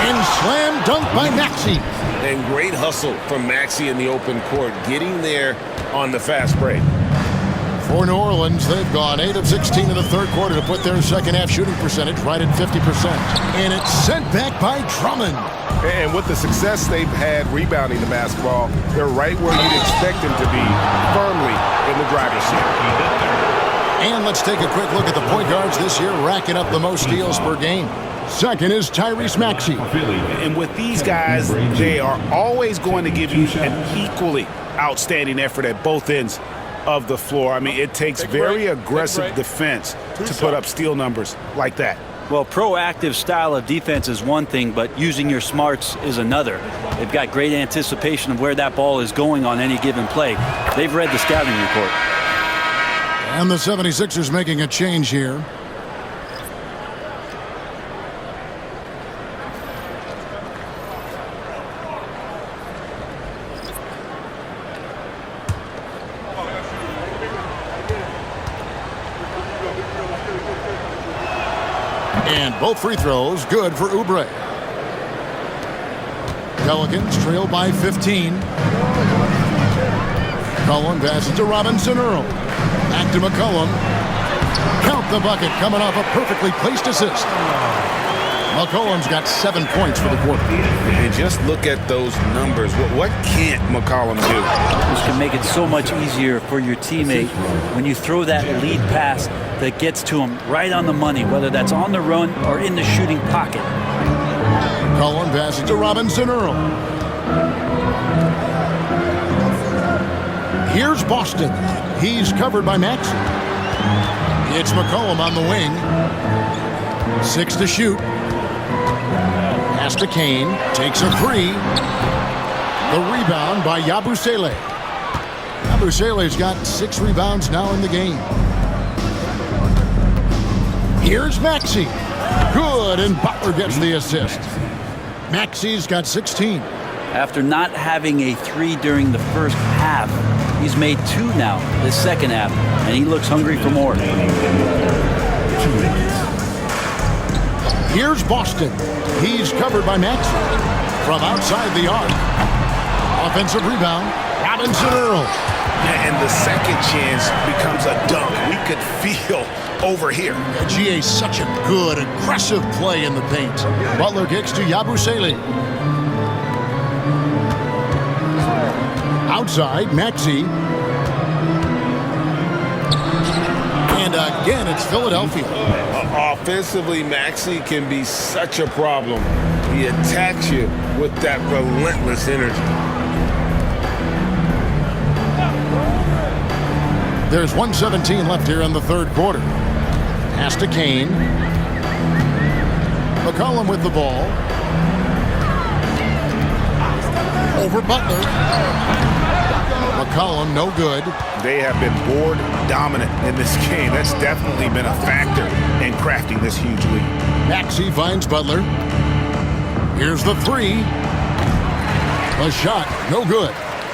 And slam dunk by Maxey. And great hustle from Maxey in the open court, getting there on the fast break. For New Orleans, they've gone 8 of 16 in the third quarter to put their second half shooting percentage right at 50%. And it's sent back by Drummond. And with the success they've had rebounding the basketball, they're right where you'd expect them to be, firmly in the driver's seat. And let's take a quick look at the point guards this year, racking up the most steals per game. Second is Tyrese Maxey. And with these guys, they are always going to give you an equally outstanding effort at both ends of the floor. I mean, it takes very aggressive defense to put up steal numbers like that. Well, proactive style of defense is one thing, but using your smarts is another. They've got great anticipation of where that ball is going on any given play. They've read the scouting report. And the 76ers making a change here. And both free throws good for Oubre. Pelicans trail by 15. McCollum passes to Robinson Earl. Back to McCollum. Count the bucket coming off a perfectly placed assist. McCollum's got 7 points for the quarter. And just look at those numbers. What can't McCollum do? This can make it so much easier for your teammate when you throw that lead pass that gets to him right on the money, whether that's on the run or in the shooting pocket. McCollum passes to Robinson Earl. Here's Boston. He's covered by Maxey. It's McCollum on the wing. 6 to shoot. Pass to Kane. Takes a 3. The rebound by Yabusele. Yabusele's got 6 rebounds now in the game. Here's Maxey. Good, and Butler gets the assist. Maxey's got 16. After not having a 3 during the first half, he's made 2 now this second half, and he looks hungry for more. Here's Boston. He's covered by Maxey. From outside the arc. Offensive rebound. Robinson Earl. And the second chance becomes a dunk. We could feel over here. GA's such a good, aggressive play in the paint. Butler kicks to Yabusele. Outside, Maxey. And again, it's Philadelphia. Offensively, Maxey can be such a problem. He attacks you with that relentless energy. There's 1:17 left here in the third quarter. Pass to Kane. McCollum with the ball. Over Butler. McCollum, no good. They have been board dominant in this game. That's definitely been a factor in crafting this huge lead. Maxey finds Butler. Here's the 3. A shot, no good.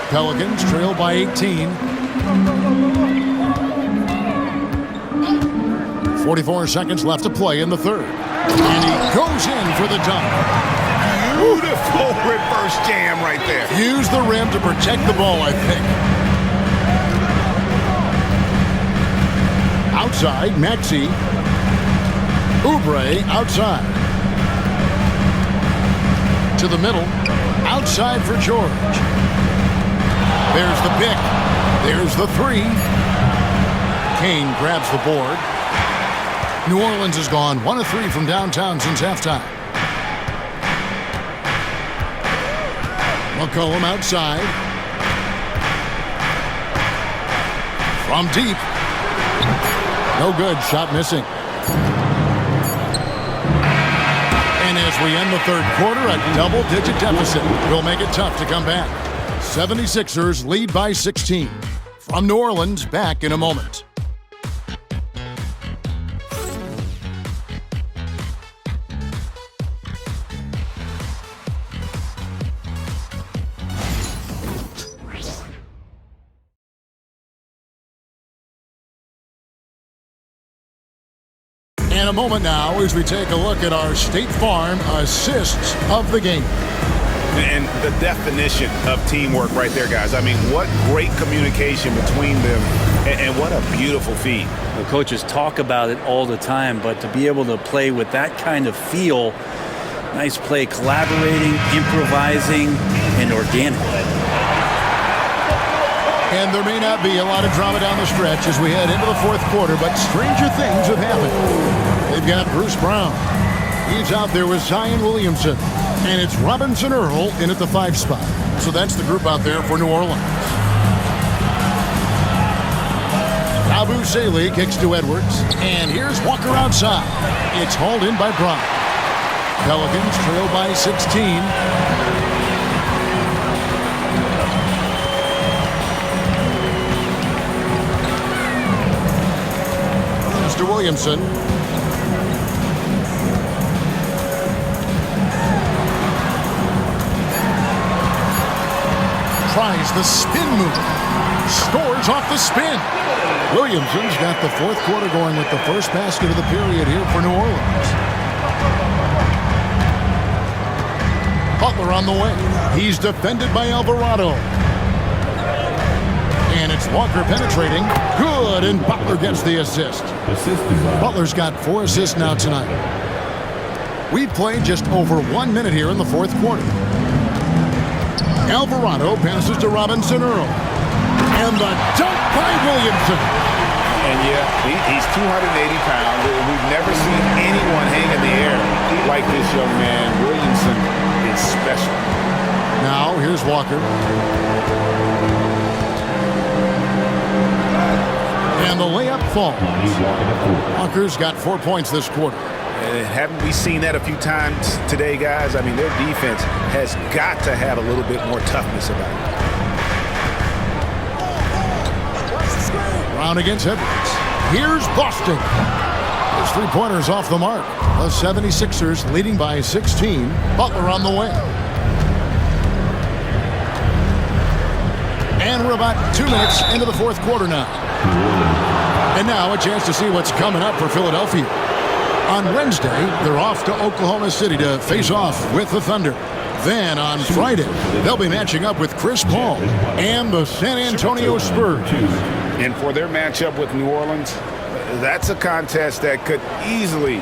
Pelicans trail by 18. 44 seconds left to play in the third. And he goes in for the dunk. Beautiful reverse jam right there. Use the rim to protect the ball, I think. Outside, Maxey. Oubre outside. To the middle. Outside for George. There's the pick. There's the 3. Kane grabs the board. New Orleans has gone 1 of 3 from downtown since halftime. McCollum outside. From deep. No good. Shot missing. And as we end the third quarter, a double-digit deficit will make it tough to come back. 76ers lead by 16. From New Orleans, back in a moment. In a moment now as we take a look at our State Farm assists of the game. And the definition of teamwork right there, guys. I mean, what great communication between them, and what a beautiful feed. The coaches talk about it all the time, but to be able to play with that kind of feel, nice play, collaborating, improvising, and organic. And there may not be a lot of drama down the stretch as we head into the fourth quarter, but stranger things have happened. They've got Bruce Brown. He's out there with Zion Williamson. And it's Robinson Earl in at the 5 spot. So that's the group out there for New Orleans. Yabusele kicks to Edwards. And here's Walker outside. It's hauled in by Brown. Pelicans trail by 16. Mr. Williamson. Tries the spin move. Scores off the spin. Williamson's got the fourth quarter going with the first basket of the period here for New Orleans. Butler on the wing. He's defended by Alvarado. And it's Walker penetrating. Good, and Butler gets the assist. Butler's got 4 assists now tonight. We've played just over 1 minute here in the fourth quarter. Alvarado passes to Robinson Earl. And the dunk by Williamson. And yeah, he's 280 pounds. We've never seen anyone hang in the air like this young man. Williamson is special. Now, here's Walker. And the layup falls. Walker's got 4 points this quarter. Haven't we seen that a few times today, guys? I mean, their defense has got to have a little bit more toughness about it. Brown against Edwards. Here's Boston. His three-pointers off the mark. The 76ers leading by 16. Butler on the way. And we're about 2 minutes into the fourth quarter now. And now a chance to see what's coming up for Philadelphia. On Wednesday, they're off to Oklahoma City to face off with the Thunder. Then on Friday, they'll be matching up with Chris Paul and the San Antonio Spurs. And for their matchup with New Orleans, that's a contest that could easily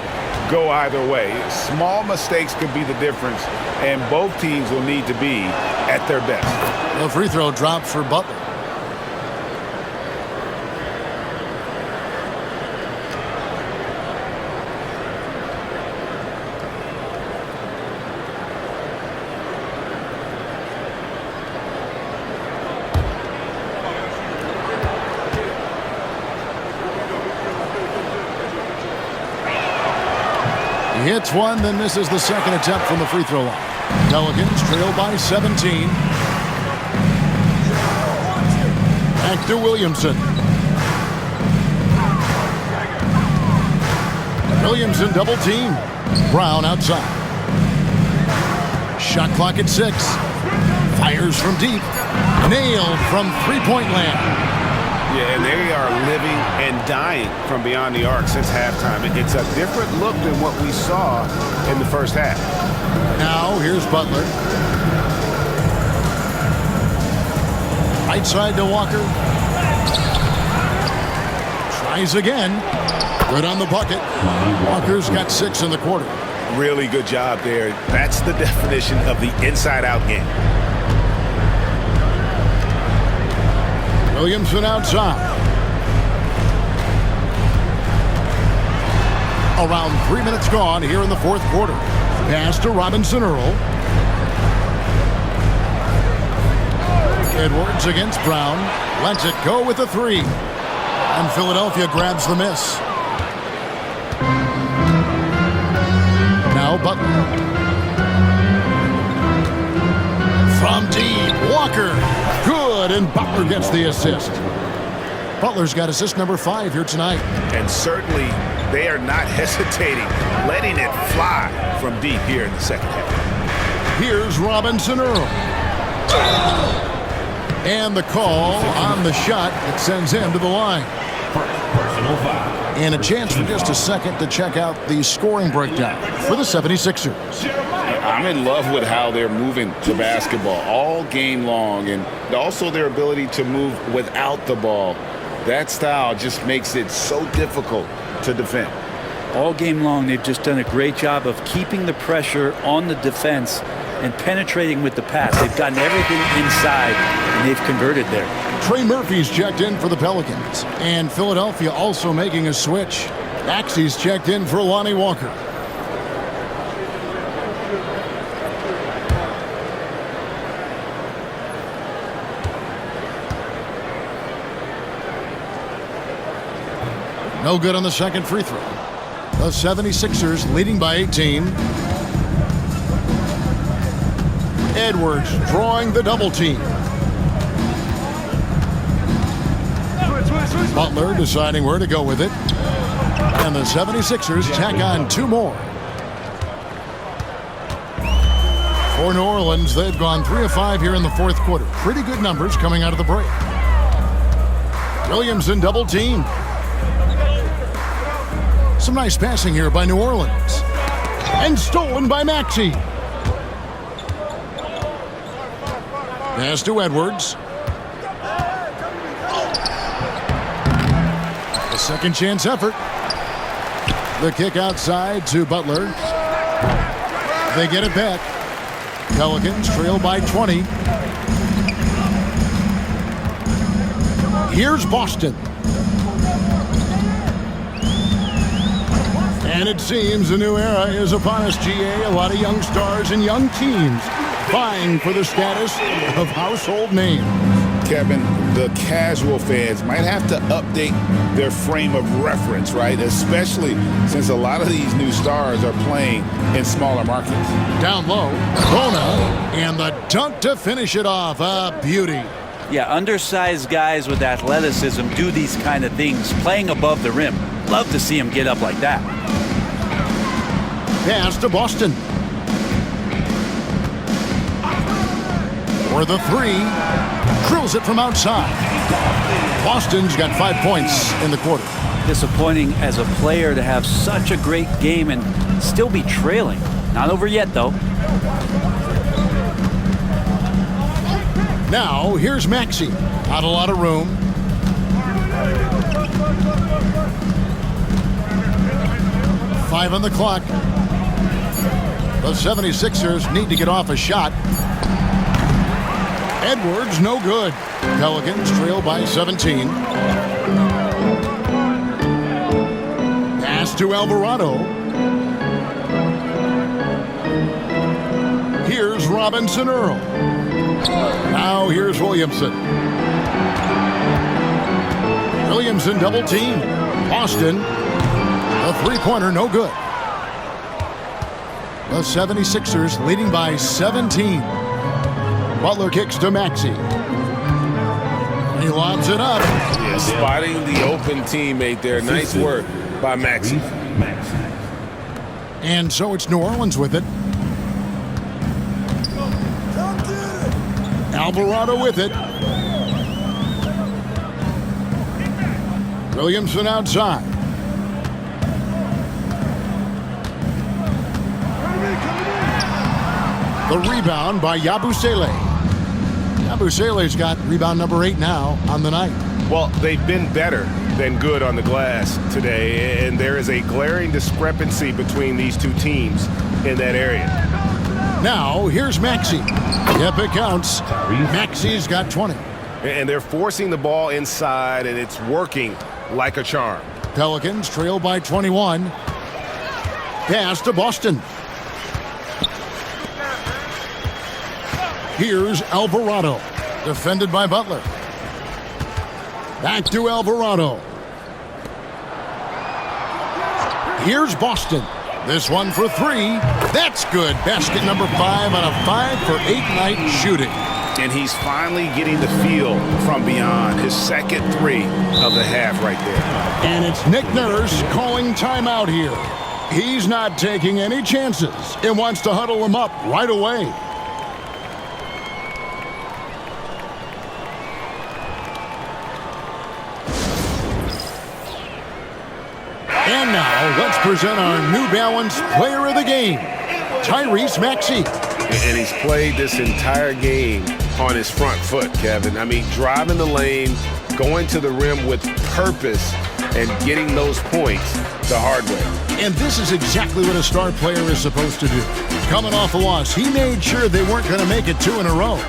go either way. Small mistakes could be the difference, and both teams will need to be at their best. The free throw dropped for Butler. He hits one, then misses the second attempt from the free throw line. Pelicans trail by 17. Back to Williamson. Williamson double team. Brown outside. Shot clock at 6. Fires from deep. Nailed from three-point land. Yeah, and they are living and dying from beyond the arc since halftime. It's a different look than what we saw in the first half. Now, here's Butler. Right side to Walker. Tries again. Good on the bucket. Walker's got 6 in the quarter. Really good job there. That's the definition of the inside-out game. Williamson outside. Around 3 minutes gone here in the fourth quarter. Pass to Robinson Earl. Edwards against Brown. Lets it go with a 3. And Philadelphia grabs the miss. Now Butler. From deep, Walker. Good, and Butler gets the assist. Butler's got assist number 5 here tonight. And certainly they are not hesitating, letting it fly from deep here in the second half. Here's Robinson Earl. And the call on the shot that sends him to the line. Personal foul. And a chance for just a second to check out the scoring breakdown for the 76ers. I'm in love with how they're moving the basketball all game long, and also their ability to move without the ball. That style just makes it so difficult to defend. All game long, they've just done a great job of keeping the pressure on the defense and penetrating with the pass. They've gotten everything inside, and they've converted there. Trey Murphy's checked in for the Pelicans, and Philadelphia also making a switch. Maxey's checked in for Lonnie Walker. No good on the second free throw. The 76ers leading by 18. Edwards drawing the double team. Butler deciding where to go with it. And the 76ers tack on 2 more. For New Orleans, they've gone 3 of 5 here in the fourth quarter. Pretty good numbers coming out of the break. Williamson double team. Some nice passing here by New Orleans. And stolen by Maxey. Pass to Edwards. A second chance effort. The kick outside to Butler. They get it back. Pelicans trail by 20. Here's Boston. And it seems a new era is upon us, GA. A lot of young stars and young teams vying for the status of household names. Kevin, the casual fans might have to update their frame of reference, right? Especially since a lot of these new stars are playing in smaller markets. Down low, Bona, and the dunk to finish it off. A beauty. Yeah, undersized guys with athleticism do these kind of things, playing above the rim. Love to see him get up like that. Pass to Boston. For the three. Drills it from outside. Boston's got 5 points in the quarter. Disappointing as a player to have such a great game and still be trailing. Not over yet, though. Now, here's Maxey. Not a lot of room. Five on the clock. The 76ers need to get off a shot. Edwards, no good. Pelicans trail by 17. Pass to Alvarado. Here's Robinson Earl. Now here's Williamson. Williamson double team. Boston, a three-pointer, no good. The 76ers leading by 17. Butler kicks to Maxey. He lobs it up. Yeah, spotting the open teammate there. Nice work by Maxey. And so it's New Orleans with it. Alvarado with it. Williamson outside. The rebound by Yabusele. Yabusele's got rebound number 8 now on the night. Well, they've been better than good on the glass today, and there is a glaring discrepancy between these two teams in that area. Now, here's Maxey. Yep, it counts. Maxey's got 20. And they're forcing the ball inside, and it's working like a charm. Pelicans trail by 21. Pass to Boston. Here's Alvarado. Defended by Butler. Back to Alvarado. Here's Boston. This one for 3. That's good. Basket number 5 on a 5-for-8 night shooting. And he's finally getting the feel from beyond. His second 3 of the half right there. And it's Nick Nurse calling timeout here. He's not taking any chances and wants to huddle him up right away. And now, let's present our New Balance Player of the Game, Tyrese Maxey. And he's played this entire game on his front foot, Kevin. I mean, driving the lane, going to the rim with purpose, and getting those points the hard way. And this is exactly what a star player is supposed to do. Coming off a loss, he made sure they weren't going to make it 2 in a row.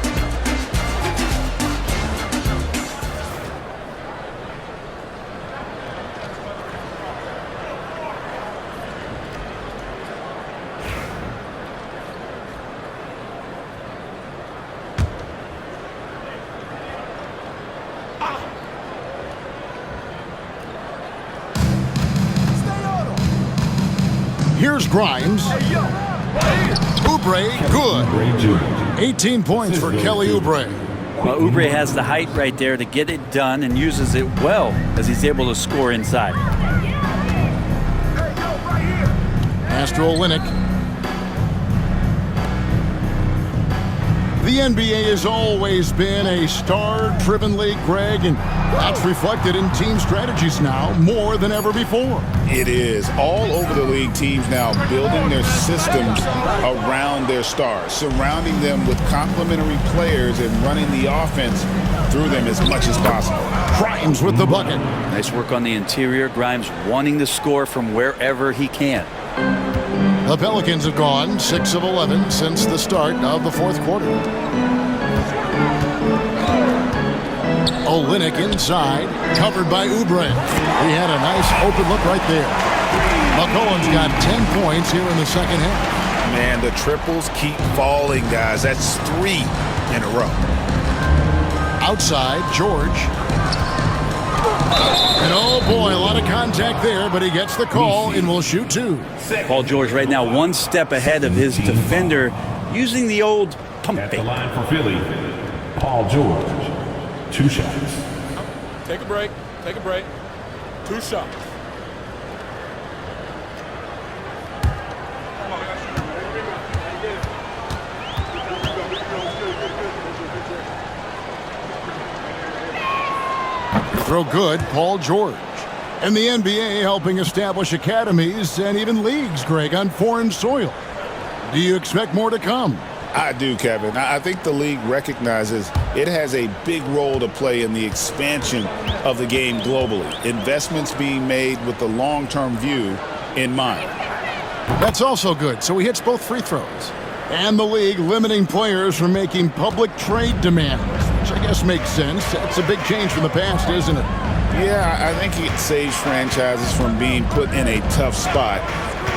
Here's Grimes. Oubre, good. 18 points for Kelly Oubre. Well, Oubre has the height right there to get it done and uses it well as he's able to score inside. Astro Lynx. The NBA has always been a star-driven league, Greg, and that's reflected in team strategies now more than ever before. It is. All over the league, teams now building their systems around their stars, surrounding them with complementary players and running the offense through them as much as possible. Grimes with the bucket. Nice work on the interior. Grimes wanting to score from wherever he can. The Pelicans have gone 6 of 11 since the start of the fourth quarter. Olynyk inside, covered by Oubre. He had a nice open look right there. McCollum's got 10 points here in the second half. Man, the triples keep falling, guys. That's 3 in a row. Outside, George. And oh boy, a lot of contact there, but he gets the call and will shoot 2. Paul George right now 1 step ahead of his defender, using the old pump At the fake. line for Philly, Paul George. 2 shots. Take a break. Take a break. 2 shots. Throw good, Paul George. And the NBA helping establish academies and even leagues, Greg, on foreign soil. Do you expect more to come? I do, Kevin. I think the league recognizes it has a big role to play in the expansion of the game globally. Investments being made with the long-term view in mind. That's also good. So he hits both free throws. And the league limiting players from making public trade demands, which I guess makes sense. That's a big change from the past, isn't it? Yeah, I think it saves franchises from being put in a tough spot,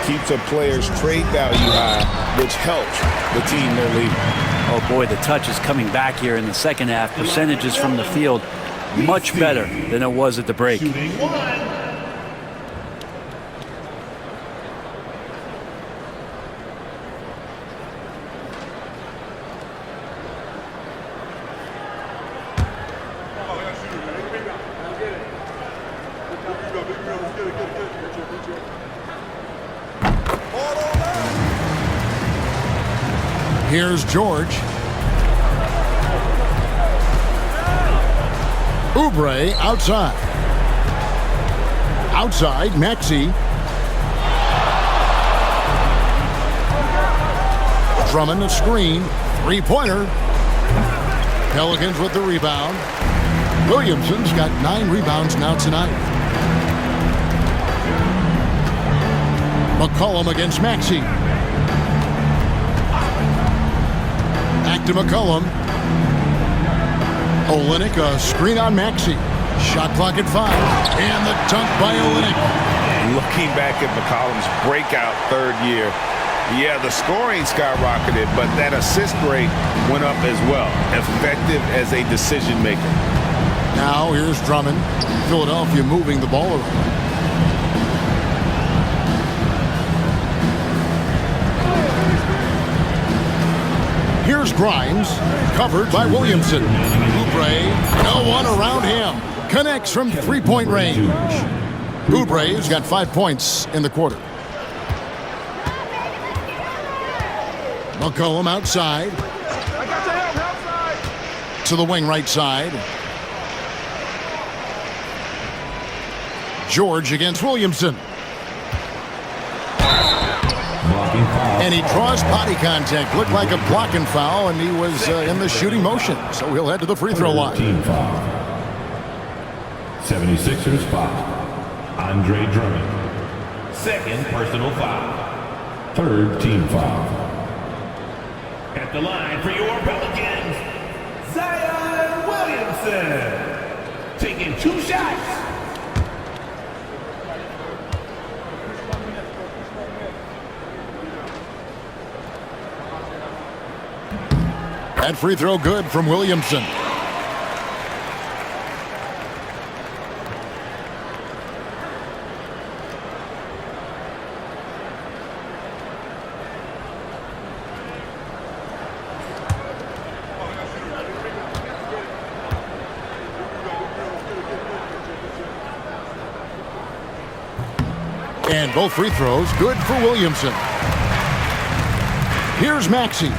keeps a player's trade value high, which helps the team they're leading. Oh boy, the touch is coming back here in the second half. Percentages from the field much better than it was at the break. Shooting 1. Here's George. Oubre outside. Outside, Maxey. Drummond a screen. 3-pointer. Pelicans with the rebound. Williamson's got 9 rebounds now tonight. McCollum against Maxey. Back to McCollum. Olynyk, a screen on Maxey. Shot clock at 5. And the dunk by Olynyk. Looking back at McCollum's breakout third year, yeah, the scoring skyrocketed, but that assist rate went up as well. Effective as a decision maker. Now here's Drummond. Philadelphia moving the ball around. Here's Grimes, covered by Williamson. Oubre, no one around him. Connects from 3-point range. Oubre's got 5 points in the quarter. McCollum outside. To the wing right side. George against Williamson. And he draws body contact. Looked like a blocking foul, and he was in the shooting motion. So he'll head to the free throw line. Team foul. 76ers foul. Andre Drummond. Second personal foul. Third team foul. At the line for your Pelicans, Zion Williamson. Taking 2 shots. That free throw good from Williamson. And both free throws good for Williamson. Here's Maxey.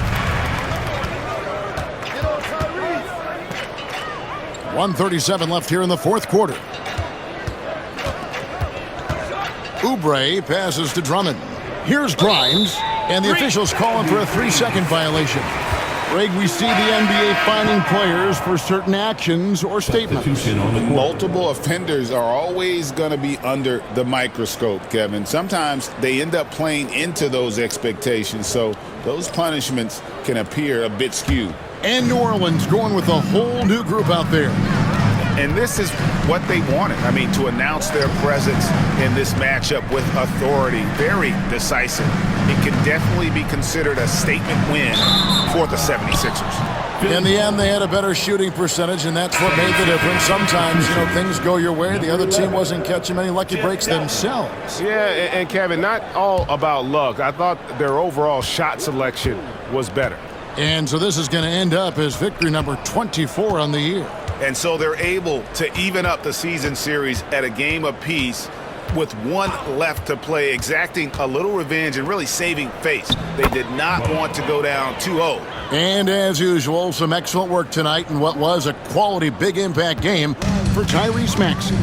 1:37 left here in the fourth quarter. Oubre passes to Drummond. Here's Grimes, and the officials calling for a 3-second violation. Greg, we see the NBA fining players for certain actions or statements. Multiple offenders are always going to be under the microscope, Kevin. Sometimes they end up playing into those expectations, so those punishments can appear a bit skewed. And New Orleans going with a whole new group out there. And this is what they wanted. I mean, to announce their presence in this matchup with authority, very decisive. It can definitely be considered a statement win for the 76ers. In the end, they had a better shooting percentage, and that's what made the difference. Sometimes, things go your way. The other team wasn't catching many lucky breaks themselves. Yeah, and Kevin, not all about luck. I thought their overall shot selection was better. And so this is going to end up as victory number 24 on the year. And so they're able to even up the season series at a game apiece with one left to play, exacting a little revenge and really saving face. They did not want to go down 2-0. And as usual, some excellent work tonight in what was a quality big impact game for Tyrese Maxey.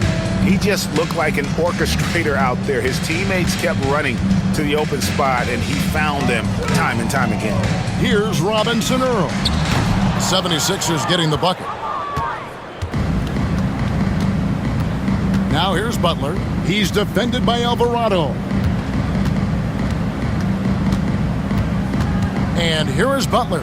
He just looked like an orchestrator out there. His teammates kept running to the open spot, and he found them time and time again. Here's Robinson Earl. 76ers getting the bucket. Now here's Butler. He's defended by Alvarado. And here is Butler.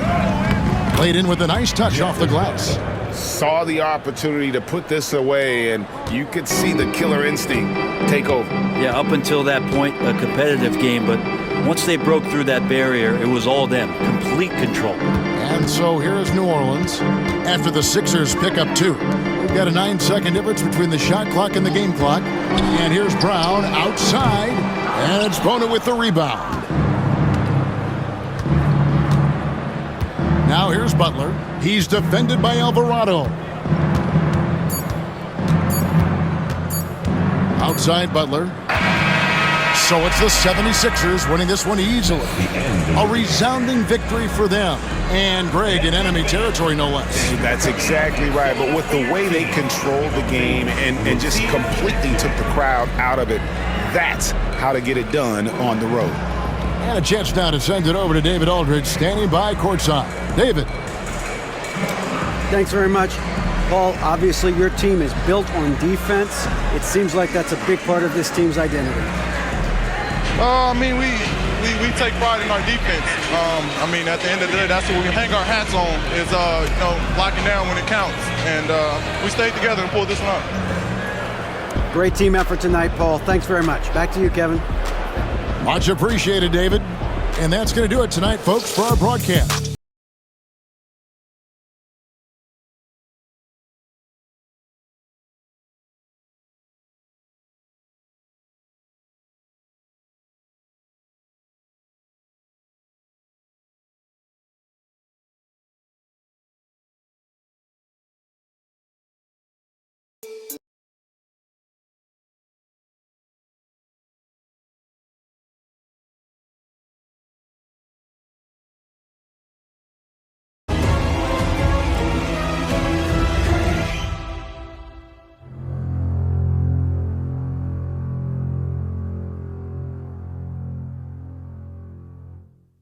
Played in with a nice touch off the glass. Saw the opportunity to put this away, and you could see the killer instinct take over. Yeah, up until that point, a competitive game, but once they broke through that barrier, it was all them. Complete control. And so here is New Orleans after the Sixers pick up 2. We've got a 9-second difference between the shot clock and the game clock. And here's Brown outside, and it's Bona with the rebound. Now here's Butler. He's defended by Alvarado. Outside Butler. So it's the 76ers winning this one easily. A resounding victory for them. And Greg in enemy territory, no less. That's exactly right. But with the way they controlled the game and just completely took the crowd out of it, that's how to get it done on the road. And a chance now to send it over to David Aldridge, standing by courtside. David. Thanks very much. Paul, obviously your team is built on defense. It seems like that's a big part of this team's identity. We take pride in our defense. At the end of the day, that's what we hang our hats on is, locking down when it counts. And we stayed together and pulled this one out. Great team effort tonight, Paul. Thanks very much. Back to you, Kevin. Much appreciated, David. And that's going to do it tonight, folks, for our broadcast.